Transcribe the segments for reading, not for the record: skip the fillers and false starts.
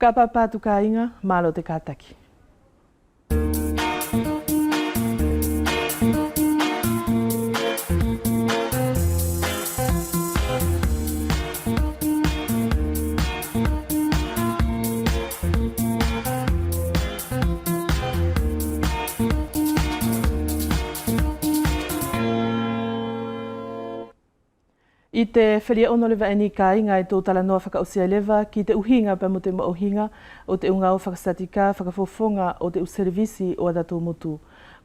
Ka papatu ka inga, malo te kataki. I te whiria ono lewa eni ka inga e tō tala noa whakausia lewa ki te uhinga pa mo te maohinga o te unga o whakastatika whakafofonga o te uservisi o adato motu.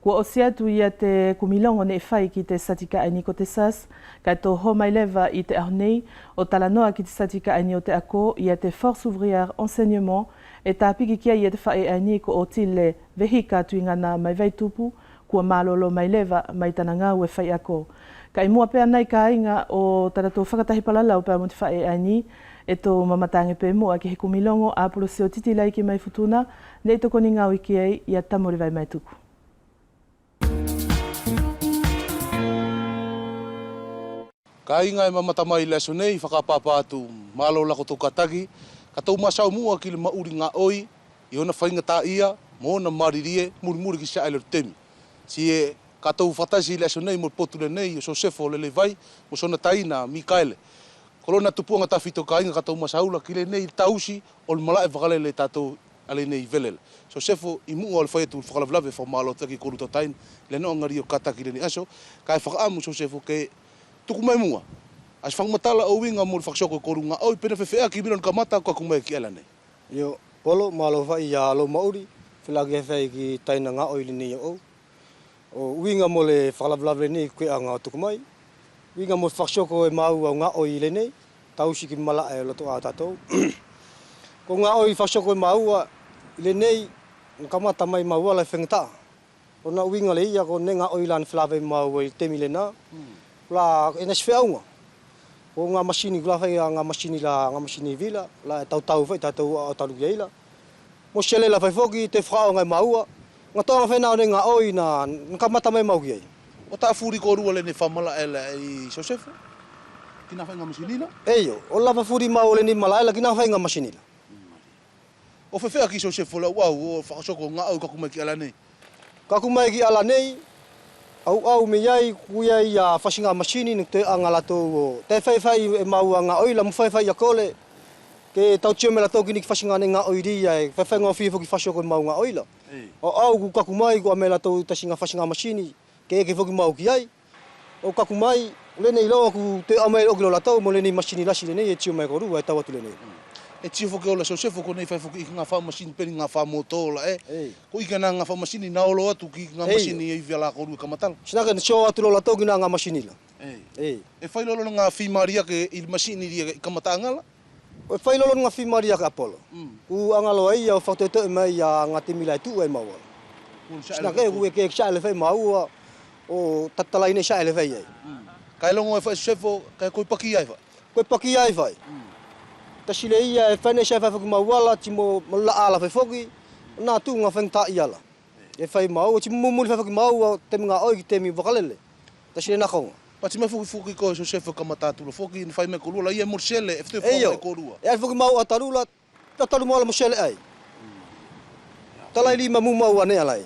Kua o siatu ia te kumilongo ne whai ki te statika aini ko te sas, ka tō homai lewa i te ahonei o tala noa ki te statika aini o te ako ia te Force Ouvrière Enseignement e tāpiki kia ia te whae aini ko o tile vehika tuingana mai veitupu kua malolo mai lewa mai tana ngau e whai ako. Ka i mua pēr nei ka inga o tara tō whakatahi palalau pēr mo te whae aini e tō mamatange pē mua ki he kumilongo a polosi o titi lai ki mai futuna nei toko ni ngau iki ei ia tamori vai mai tuku. Ka inga e mamata mai leso nei whakapapa atu malo lako tō katagi ka tō masau mua ki le mauri ngā oi i ona whainga tā ia mo na maririe muri ki sa ele temi. Si e ka tau whatasi le nei mo potule nei o Josefo le vai mo sona taina Mikaele. Kolona tupuanga ta fito ka inga ka tau masaula ki le nei tausi o le malae whakale le tātou ale nei velela. Josefo i mua o le whaetu whakalavlave whamalo taki koruto tain le no ngari o kataki le ni aso ka e whakaamu Josefo ke tuku mai mua. As whakamatala o winga mo le whakasoko korunga au pena whewhea ki miron ka mata kwa kumai ki ala nei. Yo, polo malo whai ia lo mauri whilagi he whai ki taina ngā oi le nei o. O winga mo le whakalawlawe nei koe a ngā tuku mai. Winga mo whakasoko e mau au ngā oi le nei, tausi ki mala e loto a tātou. Ko ngā oi whakasoko e mau a le nei, kamata mai mau a le whengata. O nā winga le ia ko ne ngā oi lan whalawe mau e temi le nā. La e nasi whiaunga. O ngā masini kula whai a ngā masini vila, la e tau whai tātou a taru ieila. Mo sele la whai whoki te whakao ngai mau a. Ngā tōnga whenau ne ngā oi na kamata mai mau ki ei. O tā furi ko rua le ne whamala ele i Josefo? Kina whainga masinila? Eio, o lava furi mau le ni malaela kina whainga masinila. O whewhea ki Josefo la wau o whakasoko ngā au kakumai ki ala nei? Kakumai ki ala nei, au me iai kuia i a whasinga masini ni te anga lato o te whaiwhai e mau a ngā oi la mu whaiwhai a kole. Ke tau tio me la tōki ni ki whasinga ne ngā oi ria e whaiwhainga o whiwho ki whasoko e mau ngā oi la. O au ku kakumai ku a me la tau tasinga whasinga masini ke ke whoki mau ki ai. O kakumai, le nei loa ku te amai o kilo la tau mo le nei masini lasi le nei e tio mai korua e tau atu le nei. E tio whoki o la Josefo ko nei whaiwhoki i ngā wha masini peri ngā wha motola Ko ika nā ngā wha masini na olo atu ki ngā masini e iwia la korua kamatala. Sinaka ni tio atu lo la tau ki nā ngā masini la. E whailolo ngā whimaria ke i masini ria i kamatanga la? O whailolo ngā whimaria ka Apollo. Ku angalo ai au whaktoe mai a ngā te mila tu ai maua. Sinaka e ku e ke xa ele whai maua o tatalai nei xa ele whai ai. Kai longo e whai Josefo, kai koe paki ai whai? Koe paki ai whai. Tasile ia e whane xa whai whaki mauala ti mo la ala whai whoki, nā tu ngā whengta i ala. E whai maua, ti mumuli whai whaki maua temi ngā oi ki temi wakalele. Tasile nā konga. Pati mai whuki ko Josefo ka matātula whoki ni whai me korua la ia morsele e whtue whai korua. E ai whaki mau a tarula, taru moala morsele ai. Talai lima mu mau ane alai.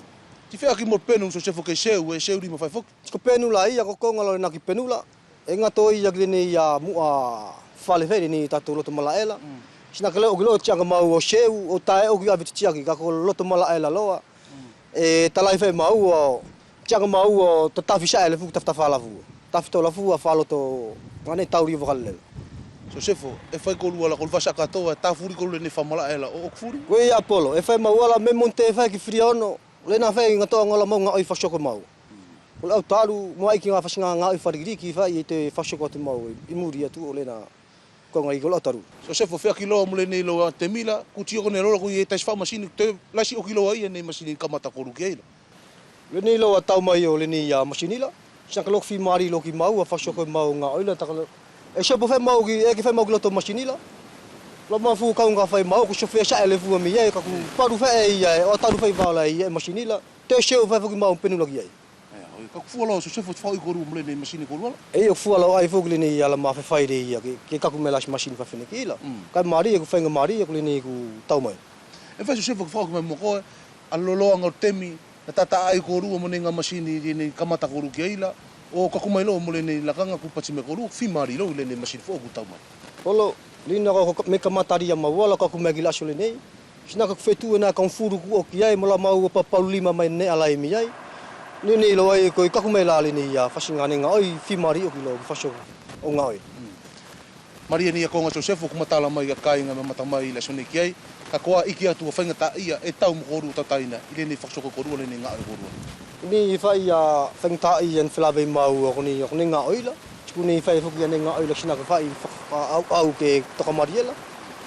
Ti whea ki mor penu Josefo kei seu e seu rima whai whoki. Ko penu la ia ko konga lo na ki penu la. E ngā tō ia ki nei ia mua whale wheri ni tātou loto malaela. Sina ka leo ki loo tianga mau o seu o tae o ki awiti tiaki ka ko loto malaela loa. E talai whai mau o tianga mau o tatafi sa ele fuku taftafa lafu. Tafto lafu a whaloto ngane tauri wakalele. Josefo, e whai korua la kol whasa katoa e tā furi korua ni whamalaela o okfuri? Koe Apollo, e whai mau ala me monte e whai ki whiriaono. Le nā whai ngā toa ngala mau ngā oi whasoko mau. O au taru, mo ai ki ngā whasinga ngā oi wharigiriki whai e te whasoko atu mau i muri atu o le nā konga i kola au taru. Josefo, whea ki loa mule nei loa te mila, ku tio kone rola ku i e tais wha masini, te lasi o ki loa ia nei masini kamata koru ki eila. Le nei loa tau mai o le nei masini la. Saka lok fi mari loki mau a whasoko mau ngā oi la takala. E shepo whai mau ki, e ki whai mau ki loto masini la. Lo ma fu kaunga whai mau ku shofea sa ele fu mi e ka ku paru whai e o taru whai wala i e masini la. Te sheo whai whaki mau penu laki ai. ka fualo so sefo fo i koru mle nei masini koru. E o fualo ai fo ni ala ma fa ri ia ke ka ku melas machine fa fine kila. Ka mari ku fenga mari ku ni ku tau mai. E fa so sefo fo ku mo ko alolo nga temi na tata ai koru mo nei nga masini ni kamata koru ki ila o ka ku mai lo mle nei la kanga ku patime koru fi mari lo le nei masini fo ku tau mai. Olo lina ko me kamata ri ma wala ka ku megila so le nei. Sina ka fetu na kan furu ku o ki ai mo la mau pa paulima mai ne ala mi ai. Ni lo ai ko ka ku me la le ni ya fasinga ni nga ai fi mari o ki lo faso o nga ai. Maria ni ko nga so sefo ku matala mai ka inga mata mai la sone ki ai ka koa iki atu fa ta ia e tau mo koru tataina ile ni faso ko koru le ni nga ai koru. Ni fa ia ta ia en flave mau o ni nga ai la. Kuni fa fo ki nga ai la sina ka fa au ke to ka mariela.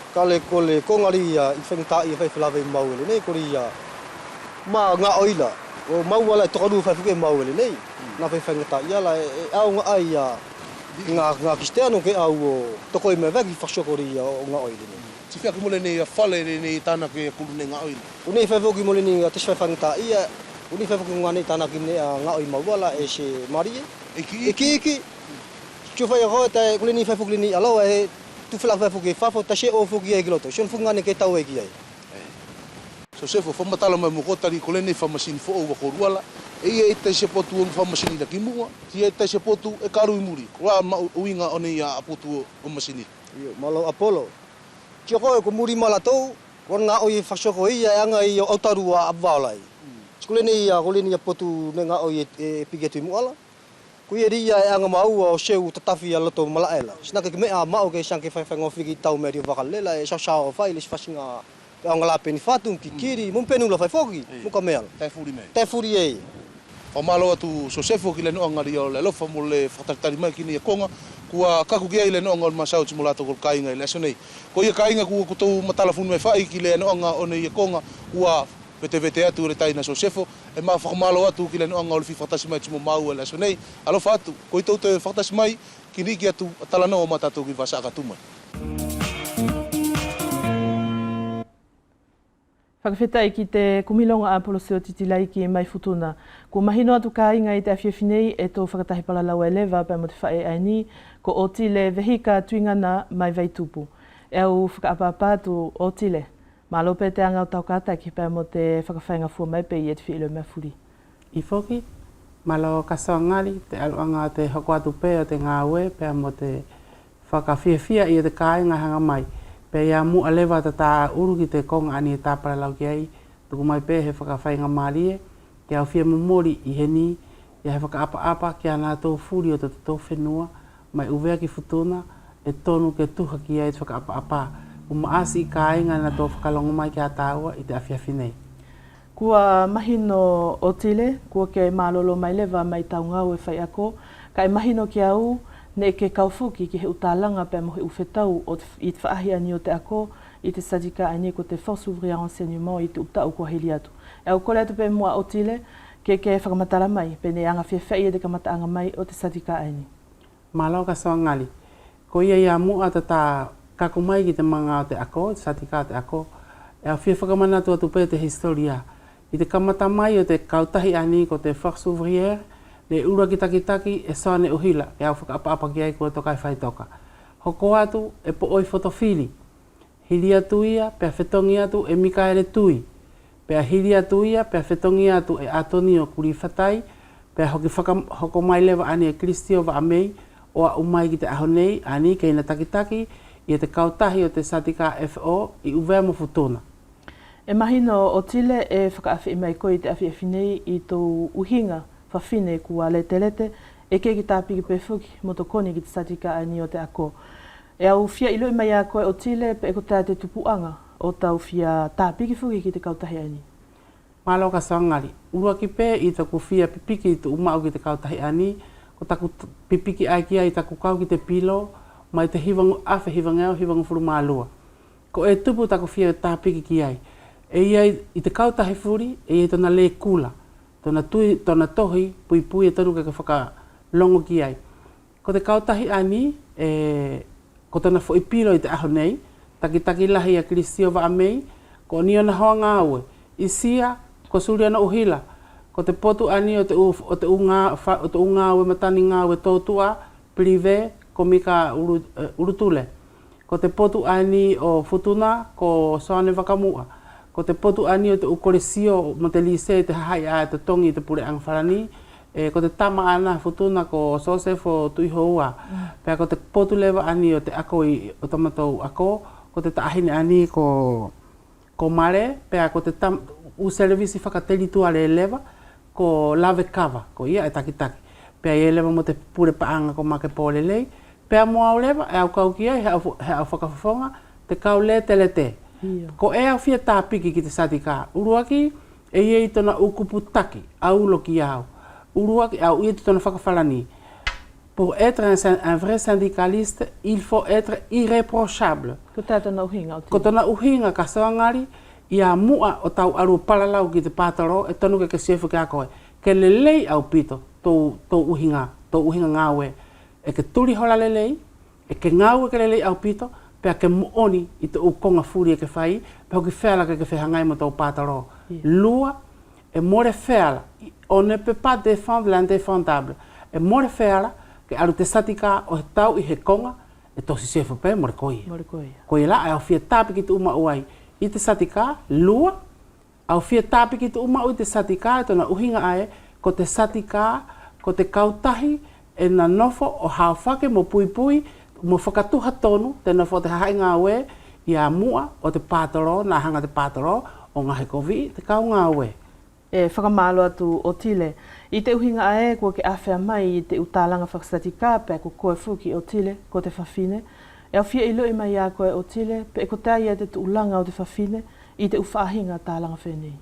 Kale kole ko ngari ia ta ia fa flave mau le nei ko ia ma nga ai la. O mau wala to ka du fa ke mau le nei. Na fa ta ia la au nga ai ia nga cristiano ke au to ko me vagi fa so ko ia o nga ai le nei. Si fia ku mole ni fale ni tana ke ku ni nga ai. Uni fa fo ki mole ni te fa ta ia uni fa fo ki ngani tana ki ne nga ai mau wala e se marie. Iki tu fai rota ku ni fa fo ki ni alo e tu fla fa fo ki fa fo ta se o fo ki e gloto. Son fo ngani ke tau e ki ai. So sefo fa matala mai mo kota ri kolene fa machine fo o ko ruala e te se potu fa machine da kimua ti e te se potu e karu i muri wa uinga oni ya potu o machine Yo malo Apollo ki ko muri mala to ko nga o i fa so ko ia nga i o taru a avalai skuleni ya koleni ya potu nga o i pigetu mu ala ku ia ria nga mau o seu tatafi ala to malaela sina ke me a mau ke sanke fa ngo figi tau me ri vakalela e sa o fai lis fasinga ang la peni fatum kikiri mun penu la fai fogi mun kamel te furi ei fa malo tu so sefo ki le no ngari o le lo fa mo le fatatari mai ki ni konga kua ka ku ge le no ngol masau simulato ko kai ngai le sonei ko ia kai nga ku to matala fun me fai ki le no nga o ne konga kua vete atu re tai na so sefo e ma fa malo atu ki le no ngol fi fatasi mai mo mau le sonei alo fatu ko to te fatasi mai ki ni ki atu tala no mata to ki vasa ka tu mai. Whakawhetai ki te kumilonga a polosio titilai ki mai futuna. Ko mahino atu ka inga i te awhiawhinei e tō whakatahi palalau e lewa pa mo te whae aini ko otile vehika tuingana mai vaitupu. E au whakaapapatu otile. Malo pe te anga o tau kātaki pa mo te whakawhainga fua mai pe i e te whiilo mea furi. I whoki, malo kasoa ngali, te aluanga te hokoatu pe o te ngāwe pe mo te whakawhiawhia i te kāinga hanga mai. Pe ia mu alewa ta tā uru ki te konga ani e tāpara lau ki ai, tuku mai pe he whakawhainga marie, ki au whia momori i heni, ia he whakaapa-apa ki ana tō furi o te tō whenua, mai uvea ki futuna, e tonu ke tuha ki ai te whakaapa-apa, umaasi i kāinga na tō whakalongo mai ki a tāua i te awhiawhinei. Kua mahino otile, kua ke malolo mai lewa mai taungau e whai ako, ka e mahino ki au, ne ke kaufuki ki he utalanga pe mo he ufetau o i te whaahi ani o te ako i te sadika ani ko te force ouvrière enseignement i te utau kua hili atu. E au kore atu pe mua otile ke whakamatara mai pe ne anga whiawhai e te kamata anga mai o te sadika ani. Malau ka soa ngali. Ko ia mua ta tā kako mai ki te manga o te ako, te sadika o te ako, e au whia whakamanatu atu pe te historia. I te kamata mai o te kautahi ani ko te force ouvrière le ura ki taki e soa ne uhila e au whakaapa-apa ki ai kua tokai whai toka. Hoko atu e po oi fotofili. Hiri atu ia, pea whetongi atu e Mikaele Tui. Pea hiri atu ia, pea whetongi atu e Atonio Kuri Whatai. Pea hoko mai lewa ani e Kristio wa amei o a umai ki te ahonei ani keina taki i te kautahi o te Satika FO i uvea mo futuna. E mahino o tile e whakaafi mai koe i te awhiawhinei i tō uhinga whawhine kua lete e ke ki tāpiki pe whuki mo tō koni ki te Satika ani o te ako. E au whia ilo i mai a koe o tile pe e ko te tupuanga o tau whia tāpiki whuki ki te kautahi ani. Malo ka sangari. Urua ki pe i taku whia pipiki i tu umau ki te kautahi ani, ko taku pipiki ai ki ai taku kau ki te pilo, mai te hivangu awhi hivangeo hivangu furu maalua. Ko e tupu taku whia tāpiki ki ai. E iai i te kautahi furi, e iai tona le kula. Tona tohi, pui e taru ke whakalongo ki ai. Ko te kautahi ani, ko tona whoipiro i te aho nei, taki lahi a Kristio wa amei, ko ni ona hoa ngāwe. I sia, ko suri ana uhila, Ko te potu ani o te unga we matani ngā we tōtua, prive, ko mika urutule. Ko te potu ani o futuna, ko soane wakamua. Ko te potu ani o te ukoresio mo te lise te hahai a te tongi te pure angwharani. Ko te tama ana futuna ko Sosefo tuihoua. Pea ko te potu lewa ani o te ako i o tamatou ako. Ko te taahine ani ko mare. Pea ko te u servisi whakateri tuare lewa. Ko lave kava, ko ia e takitaki. Pea i lewa mo te pure paanga ko make pōle lei. Pea moa o lewa, e au kau ki ai, he au whakafafonga, te kau le te le te. Ko e au fia tāpiki ki te satika. Uruaki e iei tona ukupu taki, au loki au. Uruaki au i tona whakawhalani. Pour être un vrai syndicaliste, il faut être irréprochable. Ko tātona uhinga o te. Ko tona uhinga ka soangari, ia mua o tau aru palalau ki te pātaro, e tonu ke sefu ke a koe. Ke lelei au pito, tō uhinga ngāwe. E ke turi hola lelei, e ke ngāwe ke lelei au pito, pea ke muoni i te ukonga furi e ke whai, pea ki whēla ke whehangai mo tau pātaro. Lua, e more whēla, on ne peut pas défendre l'indéfendable. E more whēla, ke aru te satika o he tau i he konga, e tōsi sefu pē, more koia. Koia la, e au fia tāpi ki te uma uai. I te satika, lua, au fia tāpi ki te uma ui te satika, e tona uhinga ae, ko te satika, ko te kautahi, e na nofo o hawhake mo pui pui, mo whakatuha tonu, te nofo te hahai ngā ue, i a mua o te pātaro, nā hanga te pātaro, o ngā hekovi, te kau ngā ue. E whakamalo atu o tile. I te uhinga ae, kua ke awhea mai i te utālanga whakastatika, pe ko koe fuki o tile, ko te whawhine. E au fia i loi mai a koe o tile, pe e ko tai e te tuulanga o te whawhine, i te uwhaahinga tālanga whenei.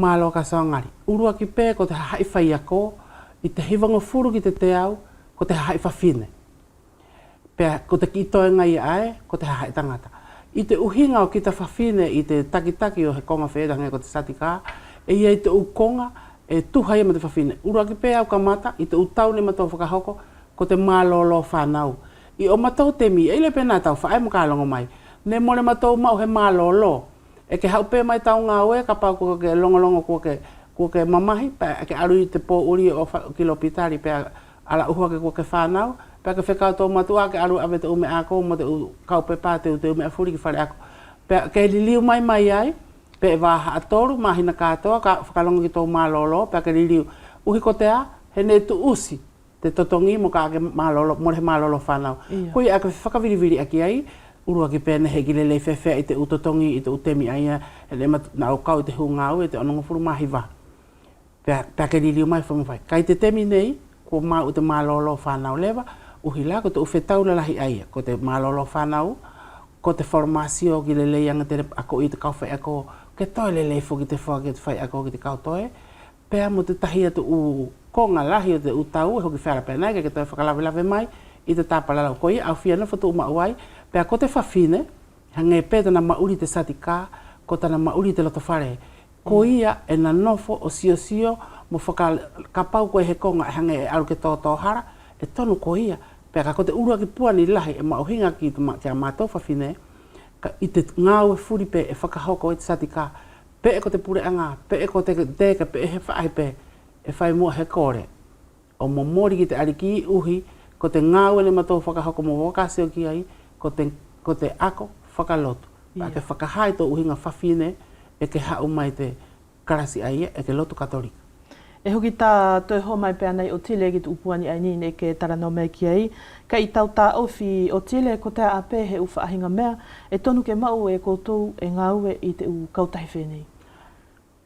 Mālo ka saongari. Urua ki pē ko te hahai whai ako, i te hiwanga furu ki te te au, ko te hahai whawhine. Pea ko te kitoenga i ae, ko te hahai tangata. I te uhinga o ki te whawhine, i te takitaki o he konga whērangia ko te satika, e ia i te ukonga, e tuhai e ma te whawhine. Urua ki pē au ka mata, i te utau ni matau whakahoko, ko te mālolo whanau. I o matau temi, e le pēnā tau whae mo kālongo mai. Ne more matau mau he mālolo. E ke haupe mai tau ngā ue, ka pau kua ke longolongo kua ke mamahi, pe ke aru i te pō uri o kilopitari, pe ala uhua ke kua ke whanau, pe ke whekau tō matua, ke aru ave te ume ako, mo te kaupe pā te ume afuri ki whare ako. Pe ke liliu mai ai, pe e wāha atoru, mahina kātoa, ka whakalongo ki tō mālolo, pe ke liliu. Uhi ko te a, he ne tu usi. Te totongi mo ka ake malolo, more he malolo whanau. Koi ake whakaviriviri aki ai, urua ki pēne he gile lei whewhea i te utotongi, i te utemi aia, e le na o kau te hungau, e te ononga furu mahi wā. Pea ke liliu mai whamawhai. Kai te temi nei, ko mau te malolo whanau lewa, uhi la, ko te uwhetau lalahi aia, ko te malolo whanau, ko te formasio gile lei anga te ako i te kauwhai ako, ke toi le lei fo ki te whai ako ki te kautoe, pea mo te tahi atu konga lahi o te utau, e hoki whara pēnei, ke toi whakalawe mai, i te tāpalalau koi, au whiana whatu umauai, pea ko te whawhine, hange pētana mauri te satika, ko tana mauri te loto whare, ko ia e na nofo o sio, mo whakapau koe he konga, hange e aru ke tō hara, e tonu ko ia, pea ko te urua ki puani lahi, e mauhinga ki a mātou whawhine, i te ngāu e furi pe e whakahoko i te satika, pe e ko te pureanga, pe e ko te deka, pe e he whaai pe, e whai mua he kore. O mo mori ki te ariki uhi, ko te ngāu e le matou whakahoko mo wakaseo ki ai, ko te ako whakalotu. Pa ke whakahai tō uhinga whawhine, e ke hau mai te karasi ai, e ke lotu katolika. E hoki tā toi ho mai pēr nei o tile ki te upuani ai nini ke tarano mea ki ai. Ka i tau tā ofi o tile ko te ape he uwha ahinga mea, e tonu ke mau e koutou e ngāue i te u kautahi whenei.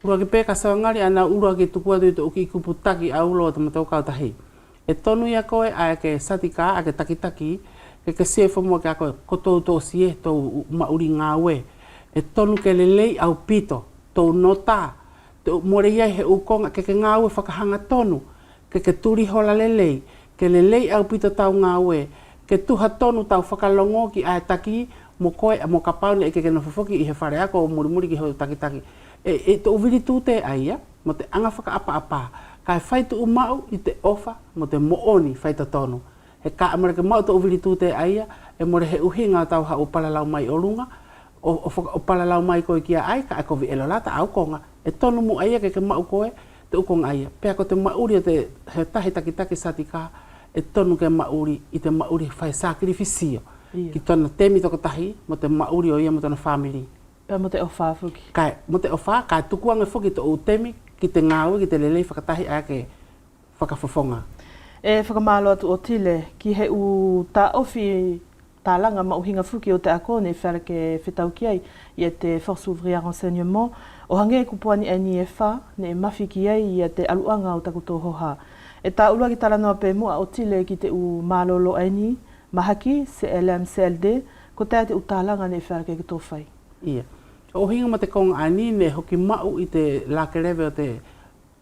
Urua ki pēka saongari ana urua ki tukua tui te uki kuputaki a ulo o te matau kautahi. E tonu ia koe a ke satika, a ke takitaki, ke sefo mua ke a koe kotou tō sie tō mauri ngāue. E tonu ke lelei au pito, tō nota, te more iai he ukonga ke ngāue whakahanga tonu, ke turi hola lelei, ke lelei au pito tau ngāue, ke tuha tonu tau whakalongo ki a taki, mo koe, mo kapaune e ke no whawhoki i he whare ako o murimuri ki hoi takitaki. E te uviri tūte aia, mo te anga whaka apa, kai whai tu umau i te ofa, mo te mooni whai ta tonu. He ka amara ke mau te uviri tūte aia, e more he uhinga tau ha o palalau mai o runga, o palalau mai koe kia ai, ka ako vi elolata au konga. E tonu mu aia ke mau koe, te ukong aia. Pea ko te mauri o te he tahi taki satika e tonu ke mauri i te mauri whai sacrificio. Ki tona temi toko tahi mo te mauri o ia mo tona family. Mo te ofa fuki. Kai, mo te ofa, kai tukuanga fuki to o temi ki te ngāui ki te lelei whakatahi a ke whakawhawhonga. E whakamalo atu o tile ki he u ta ofi tālanga mauhinga fuki o te ako ne whara ke whetau ki ai i te Force Ouvrière Renseignement o hange kupuani e ni e wha ne e mafi ki ai i te aluanga o takuto hoha. E tā ulua ki tala noa pe mua o tile ki te u malolo e ni mahaki CLM CLD ko te u tālanga ne whara ke kito whai. Ia. O hinga ma te konga ani ne hoki mau i te lakerewe o te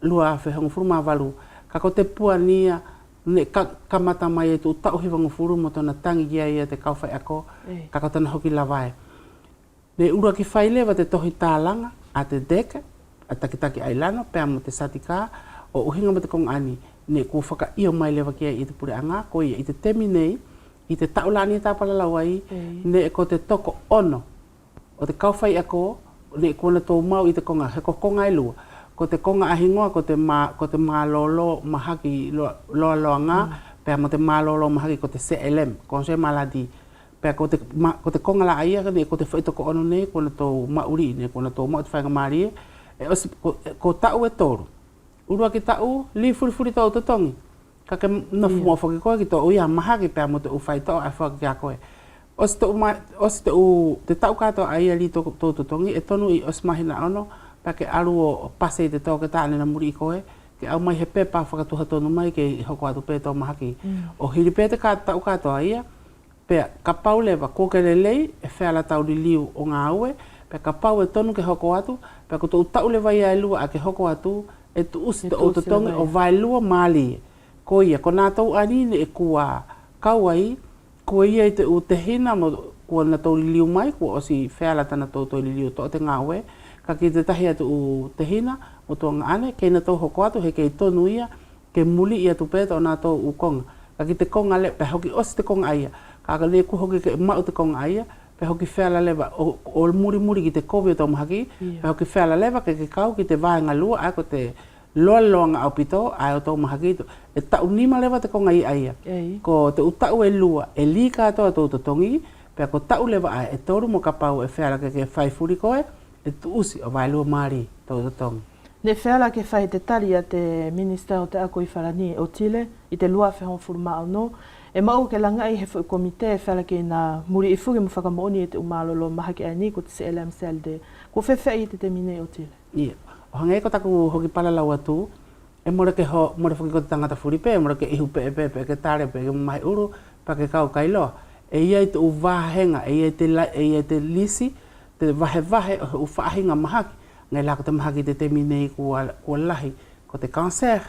lua whehonga furuma walu ka ko te puania ne kamata mai e tu tau hiwangu furu mo tona tangi ia ia te kauwhai ako, ka tona hoki lawai. Ne ura ki whailewa te tohi tālanga a te deka, a takitaki ailano, pēa mo te satika, o uhinga mo te kong ani, ne kua whaka io mai lewa kia i te pure anga, ko ia i te temi nei, i te taulani tāpala lawai, ne ko te toko ono, o te kauwhai ako, ne kua na tō mau i te konga, he ko konga e lua. Ko te konga ahingoa, ko te mālolo mahaki loa ngā, pēr mo te mālolo mahaki ko te CLM, Conseil Maladi. Pēr ko te konga la aia, ko te whaitoko ono nei, ko na tō mauri, ko na tō mau te whainga maari, ko tau e tōru. Urua ki tau, li furi tō totongi. Ka ke nafu mua whaki koe ki tō uia mahaki, pēr mo te uwhai tō a whaki kia koe. Os te tau kātou aia li tō totongi, e tonu i os mahina ono, ke alu o pase i te tō ke tāne na muri i koe, ke au mai he pepa whakatuha tonu mai ke hoko atu pē tō mahaki. O hiri pē te tau katoa ia, pē ka pau lewa kōke lelei e wheala tau li liu o ngā aue, pē ka pau e tonu ke hoko atu, pē ko tō tau lewa ia e lua a ke hoko atu, e tu usi te o totongi o vai lua māli. Ko ia, ko nā tau anine e kua kauai, ko ia i te u te hina mo kua na tau li liu mai, kua osi wheala tana tau li liu tō te ngā aue, ka ki te tahi atu u te hina, o tō ngā ane, kei na tō hoko atu, he kei tonu ia, ke muli ia tu pēta o nā tō u konga. Ka ki te konga le, pe hoki osi te konga aia, ka le ku hoki ke mau te konga aia, pe hoki wheala lewa, o muri ki te kovi o tō mahaki, pe hoki wheala lewa, ke kau ki te vāenga lua, ai ko te loa ngā au pito, ai o tō mahaki, e tau nima lewa te konga i aia. Ko te utau e lua, e li kātoa tō totongi, pe ko tau lewa ai, e toru mo ka pau e wheala ke whaifuri koe, e tu usi o vai lua maari tau tatong. Ne wheala ke whai te tari a te Minister o te ako i wharani o Chile, i te lua whehon furuma au no, e mau ke langai he whai komite e wheala ke na muri i fugi mo whakamooni e te umalolo mahaki a ni ko te CLM CLD. Ko whewhai i te mine o Chile? Ia. O hangai ko taku hoki palalau atu, e more whaki ko te tangata furipe, e more ke ihu pe ke tare pe ke mahi uru, pa ke kau kailoa. E ia i te uvahenga, e ia te lisi, te vahe o whaahinga mahaki, ngai lako te mahaki te temi nei kua lahi, ko te cancer,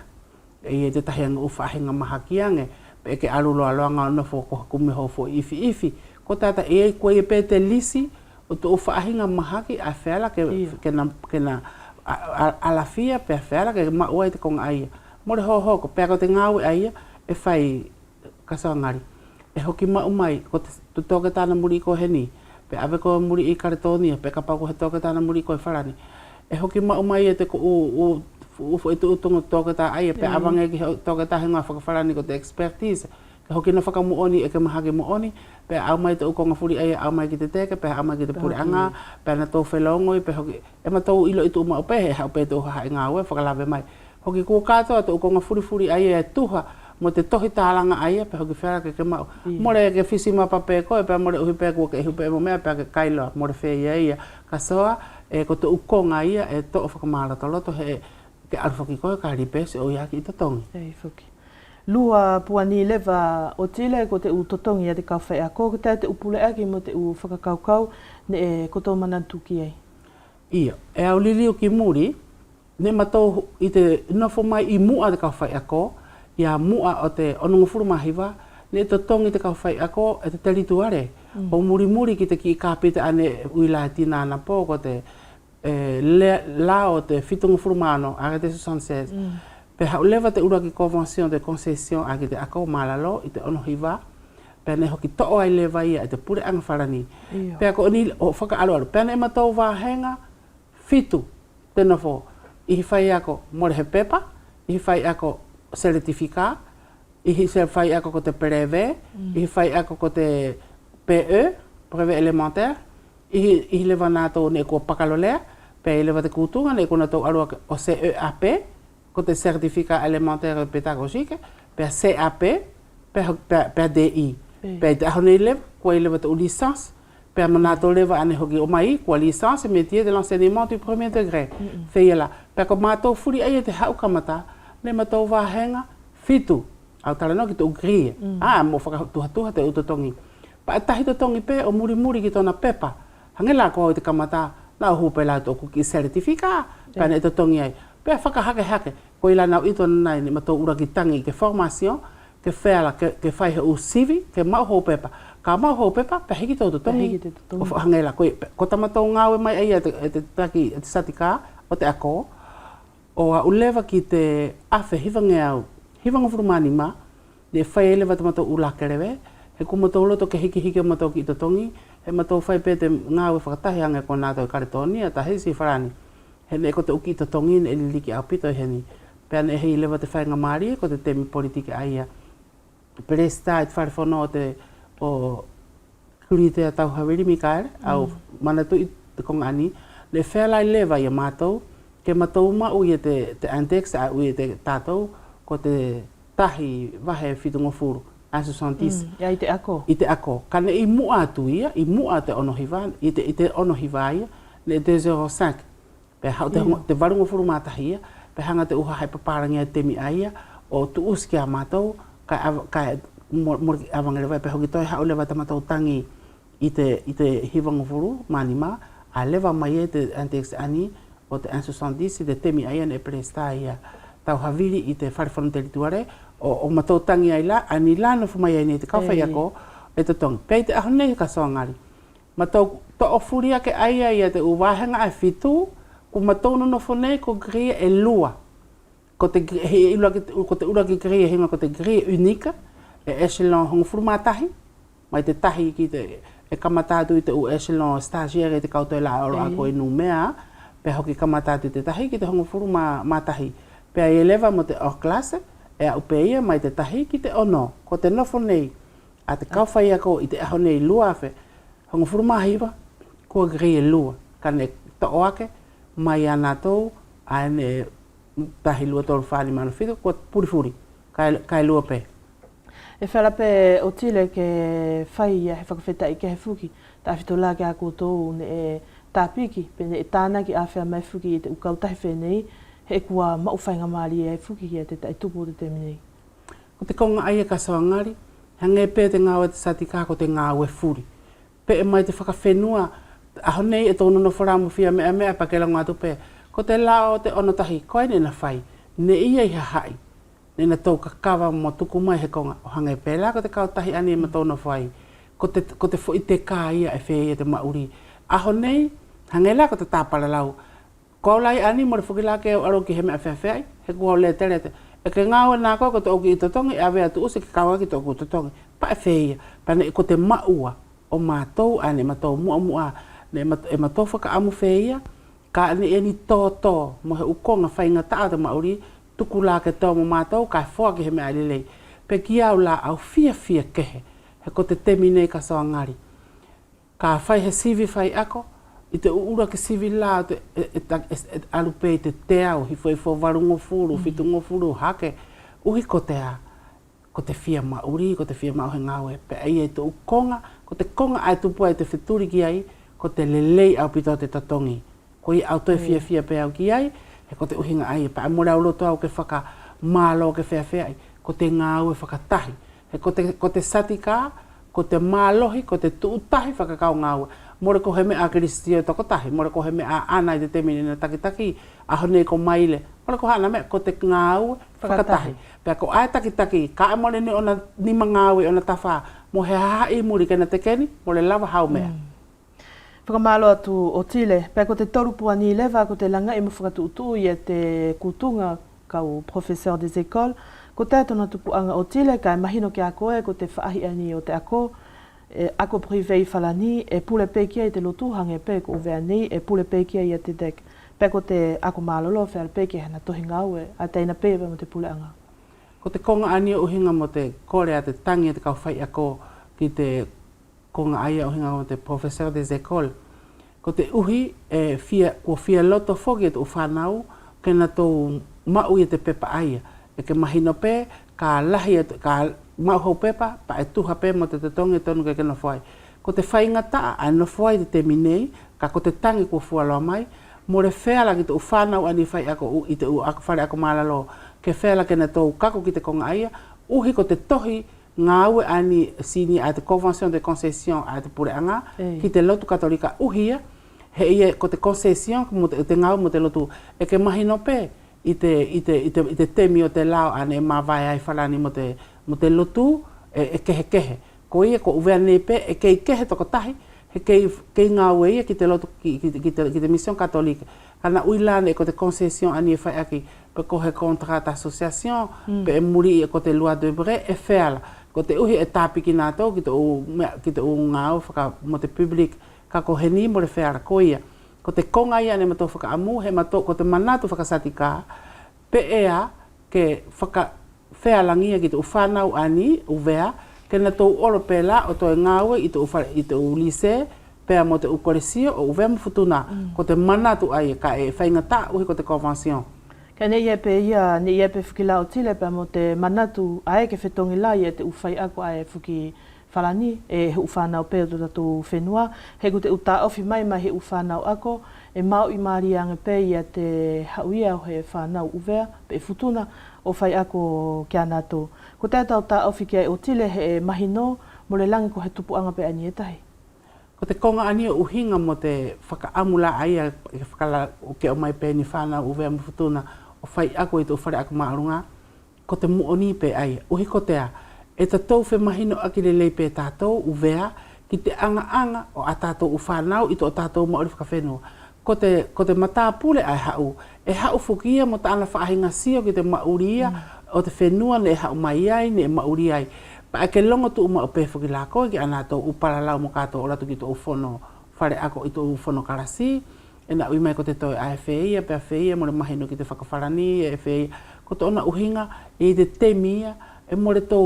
e te tahi anga o whaahinga mahaki ange, pe ke aluloa loanga o nofo ko kumiho fo ifi, ko tata e koe e pe te lisi, o te o whaahinga mahaki a wheala ke na alafia pe a wheala ke maua i te konga aia. More ho ko pe ko te ngāui aia, e whai kasangari. E hoki mau mai, ko te toke tāna muri ko heni, pe ave ko muri i karetonia, pe ka pau ko he toke tāna muri ko e wharani. E hoki mau mai e te ko ufo e tu utunga toke tā aia, pe avange ki toke tā henga whakawharani ko te expertise. Ke hoki na whakamuoni e ke mahake muoni, pe au mai te ukonga furi aia, au mai ki te teke, pe au mai ki te puri anga, pe na tō whelongoi, pe hoki, e ma tō ilo i tu uma upehe, hau pe tō haha i ngā ue, whakalawe mai. Hoki kua kātoa te ukonga furi aia e tuha, mo te tohi tālanga aia, pe hoki whera ke mau. More ke whisi mapape koe, pe more uhi pe kua ke ihu pe mo mea, pe ke kailoa, more whea ia. Ka soa, e ko te ukonga ia, e tō o whakamara toloto, he ke arwhaki koe, ka ripesi o iaki i tatongi. Ei, whuki. Lua puani lewa o Chile, ko te u totongi a te kawhai a ko, ko te upule aki mo te u whakakaukau, ne e koto manantu ki ei. Ia, e au liliu ki muri, ne matou i te nofo mai i mua te kawhai a ko, ia mua o te onunga furumahiwa, ne te tongi te kawhai ako e te terituare. O muri ki te ki kāpita ane uila tina ana pō ko te la o te fitunga furumano, ake te 76. Pe hau lewa te ura ki convention de concession ake te ako malalo i te onohiwa, pe ne hoki to'o ai lewa ia e te pure anga wharani. Pe ako ni o whaka alu, pe ne matou wāhenga fitu te nofo. I whai ako more he pepa, I whai ako certificat, I whai ako ko te brevet, I whai ako ko te PE, brevet élémentaire, I lewa nātou ne ko baccalauréat, pe I lewa te kutunga ne ko nātou arua o CEAP, ko te certificat élémentaire pédagogique, pe CAP, pe DI. Pe te aho nei lewa, ko I lewa te licence, pe manatou lewa ane hoki o mai, ko licence et métier de l'enseignement du premier degré. Feia la, pe ko mātou furi ai te hau kamata, ne mātou wāhenga fitu. Au tala no ki te ugrie. Mo whakatuhatuha te utotongi. Pa tahi totongi pe o muri ki tona pepa. Hangela ko te kamata na hupe la to ki certificat pa ne totongi ai. Pe whakahake ko ila nau ito nai ni mātou ura ki tangi ke formation ke whela ke whai he u sivi ke mau ho pepa. Ka mau ho pepa pe hiki tau totongi. O hangela ko tamatou ngawe mai ai te taki te satika o te ako. O a ulewa ki te awhe hivange au. Hivanga furumani ma, de whai elewa te matou ula kerewe, he ku matou loto ke hiki matou ki totongi, he matou whai pe te ngāwe whakatahi ange ko nātou karitoni, a tahe si wharani. He ne ko te uki totongi ne liki au pito heni. Pea ne hei elewa te whai ngamari, ko te temi politike aia. Presta et wharewhono o kurite a tau hawiri mikaere, au manatu i te kongani, le whelai lewa i a matou, ke matou mau i te antex a ui te tātou, ko te tahi wahe whitungo furu, aso santis. Ia I te ako. I te ako. Kane I mua atu ia, I mua te onohiwa, I te onohiwa ia, le 2,05. Pe hau te warungo furu mātahi ia, pe hanga te uha hai paparangia te mi aia, o tu uski a mātou, kai mori awangerewa, pe hoki toi hau lewa ta mātou tangi I te hiwango furu, mani mā, a lewa mai e te antex ani, o te 170, I te temi aia ne presta ia. Tau haviri I te wharewhanu te rituare, o matou tangi ai la, ani la no fumai ai nei te kawhai ako, e te tongi. Pei te aho nei ka soangari. Matou to o furia ke aia ia te uwahenga ai fitu, ku matou no funei ko gria e lua. Ko te ura ki gria hinga ko te gria unika, e echelon hongo furumatahi, mai te tahi ki te e kamatatu I te u echelon stagiaire te kauto e la oro ako e numea, pe hoki kamatatu te tahi ki te hongo furumatahi. Pea I eleva mo te o klase, e a upeia mai te tahi ki te ono, ko te nofo nei, a te kauwhai ako I te aho nei lua afe, hongo furumahiwa, kua grie lua, ka ne to oake, mai anatou, a ne tahi lua tolu whāni manu whitu, kua purifuri, kai lua pe. E whera pe o tile ke whai ia he whakawhetai ke he fuki, ta awhito la ke a koutou ne e tāpiki, pe ne e tāna ki awhea mai fuki I te ukautahi whenei, he kua mauwhainga maari e fuki ki te tai tupu o te teminei. Ko te konga aia ka sawangari, hange pe te ngāwe te satika ko te ngāwe furi. Pe e mai te whakawhenua, aho nei e tōna no wharamu whia mea pa ke lango atu pe. Ko te lao te onotahi, koe ne na whai, ne ia I hahai. Ne na tau kakawa mo tuku mai he konga. O hange pe la ko te kautahi ani e ma tōna whai. Ko te fo I te kā ia e whea te mauri. Aho nei, hange la ko te tāpara lau. Ko lai ani mo fukila ke aro ki he me afeafeai, he ko le terete. E ke ngawe nā ko te oki I totongi, e awe atu usi ki kawa ki te oku totongi. Pa e wheia, pa ne ko te maua o mātou, ane mātou mua, ne e mātou whaka amu wheia, ka ane e ni tō, mo he ukonga whainga taa te mauri, tuku la ke tau mo mātou, ka whoa ki he me alilei. Pe ki au la au fia kehe, he ko te temi nei ka soangari. Ka whai he sivi whai ako, I te ura ke sivi la alupei te teau, hi foi warungo furu, fitungo furu, hake, uhi ko te a, ko te fia mauri, ko te fia mauhe ngawe, pe ai e te ukonga, ko te konga ai tupu ai te wheturi ki ai, ko te lelei au pito te tatongi. Ko I au toi fia pe au ki ai, he ko te uhinga ai, pa amore au loto au ke whaka mālo ke whea ai, ko te ngāwe whakatahi. He ko te satika, ko te mālohi, ko te tuutahi whakakau ngāwe. More ko he me a Kristio tokotahi, more ko he me a ana I te temini na takitaki, aho nei ko maile. More ko hana me, ko te ngāwe whakatahi. Pea ko ai takitaki, ka amore ni ona nima ngāwe ona tawha, mo he haai muri kena te keni, mo le lava hau mea. Whakamalo atu o tile, pea ko te torupua ni lewa, ko te langa I mo whakatuutu I te kutunga kau professeur des écoles, ko tētona tupuanga o tile, ka mahino ki a koe, ko te whaahi ani o te ako, ako privé I whalani, e pule pekia I te lotuhanga e pe ko uvea nei, e pule pekia I te dek. pe ko te ako malolo fe al pe ke hana tohi ngawe a te ina pe mo te puleanga. Ko te konga ani uhinga mo te kore a te tangi te kau whai ako ki te konga aia uhinga mo te professeur des écoles. Ko te uhi kua fia loto foki e te uwhanau ke na tō mau i te pepa aia. E ke mahino pe ka lahi ka mau hau pepa pa e tuha pe mo te tongi tonu ke kena whai. Ko te whainga taa a no whai te minei ka ko te tangi kua fualoa mai mo re whea ki te uwhanau ani whai ako i te ako whare ako malalo ke whea ke na tō kako ki te konga aia uhi ko te tohi ngā aue ani sini a te Convention de Concession a te pureanga ki te lotu katolika uhia he ia ko te concession mo te ngau mo te lotu e ke mahino pe i te temi o te lao ane ma vai ai whalani mo te lotu e kehe ko ia ko uvea ne pe e kei kehe toko tahi he kei ngā aue ia ki te lotu ki te mission katolika kana uilane ko te concession ani e whai aki pe ko he contrat d'association pe e muri ko te loi de Bré e whela ko te uhi e tāpiki nā tau ki te u ngāu whaka mo te public ka ko he ni mo re whera ko ia. Ko te konga ia ne mato whaka amu he mato ko te manatu whakasati ka pe ea ke whaka whealangia ki te uwhanau ani uvea ke na tau oro pela o toi ngāue i te u lise pea mo te ukoresio o uvea mawhutuna ko te manatu ai ka e whaingata uhi ko te convention. Ka ne ia pe whukila o tile pe mo te manatu ae ke whetongi la ia te uwhai ako ae whuki whalani e he uwhanau pe o tatu whenua. He ku te uta ofi mai he uwhanau ako e mau i maari anga pe ia te hauia o he whanau uvea pe e futuna o whai ako kia nato. Ko te tau ta ofi kia o tile he mahino mo le langi ko he tupu anga pe ani e tahi. Ko te konga ani o uhinga mo te whakaamula aia e whakala o ke o mai pe ni whanau uvea mo futuna o whai ako i te whare ako maarunga, ko te muoni pe ai. Uhi ko tea, e ta tau whe mahino aki le lei pe tātou uvea, ki te anga o a tātou u whanau i to o tātou maori whakawhenua. Ko te matāpule ai hau, e hau whukia mo ta ana whaahinga sio ki te mauria, o te whenua ne hau mai ai, ne mauri ai. Pa ake longo tu uma o pe whuki lako, ki ana tau uparalau mo kātou o ratu ki to ufono whare ako i to ufono karasi, e na ui mai ko te toi AFEIA, pe AFEIA, mo le mahino ki te whakawharani, AFEIA, ko te ona uhinga, e te temia, e mo le tō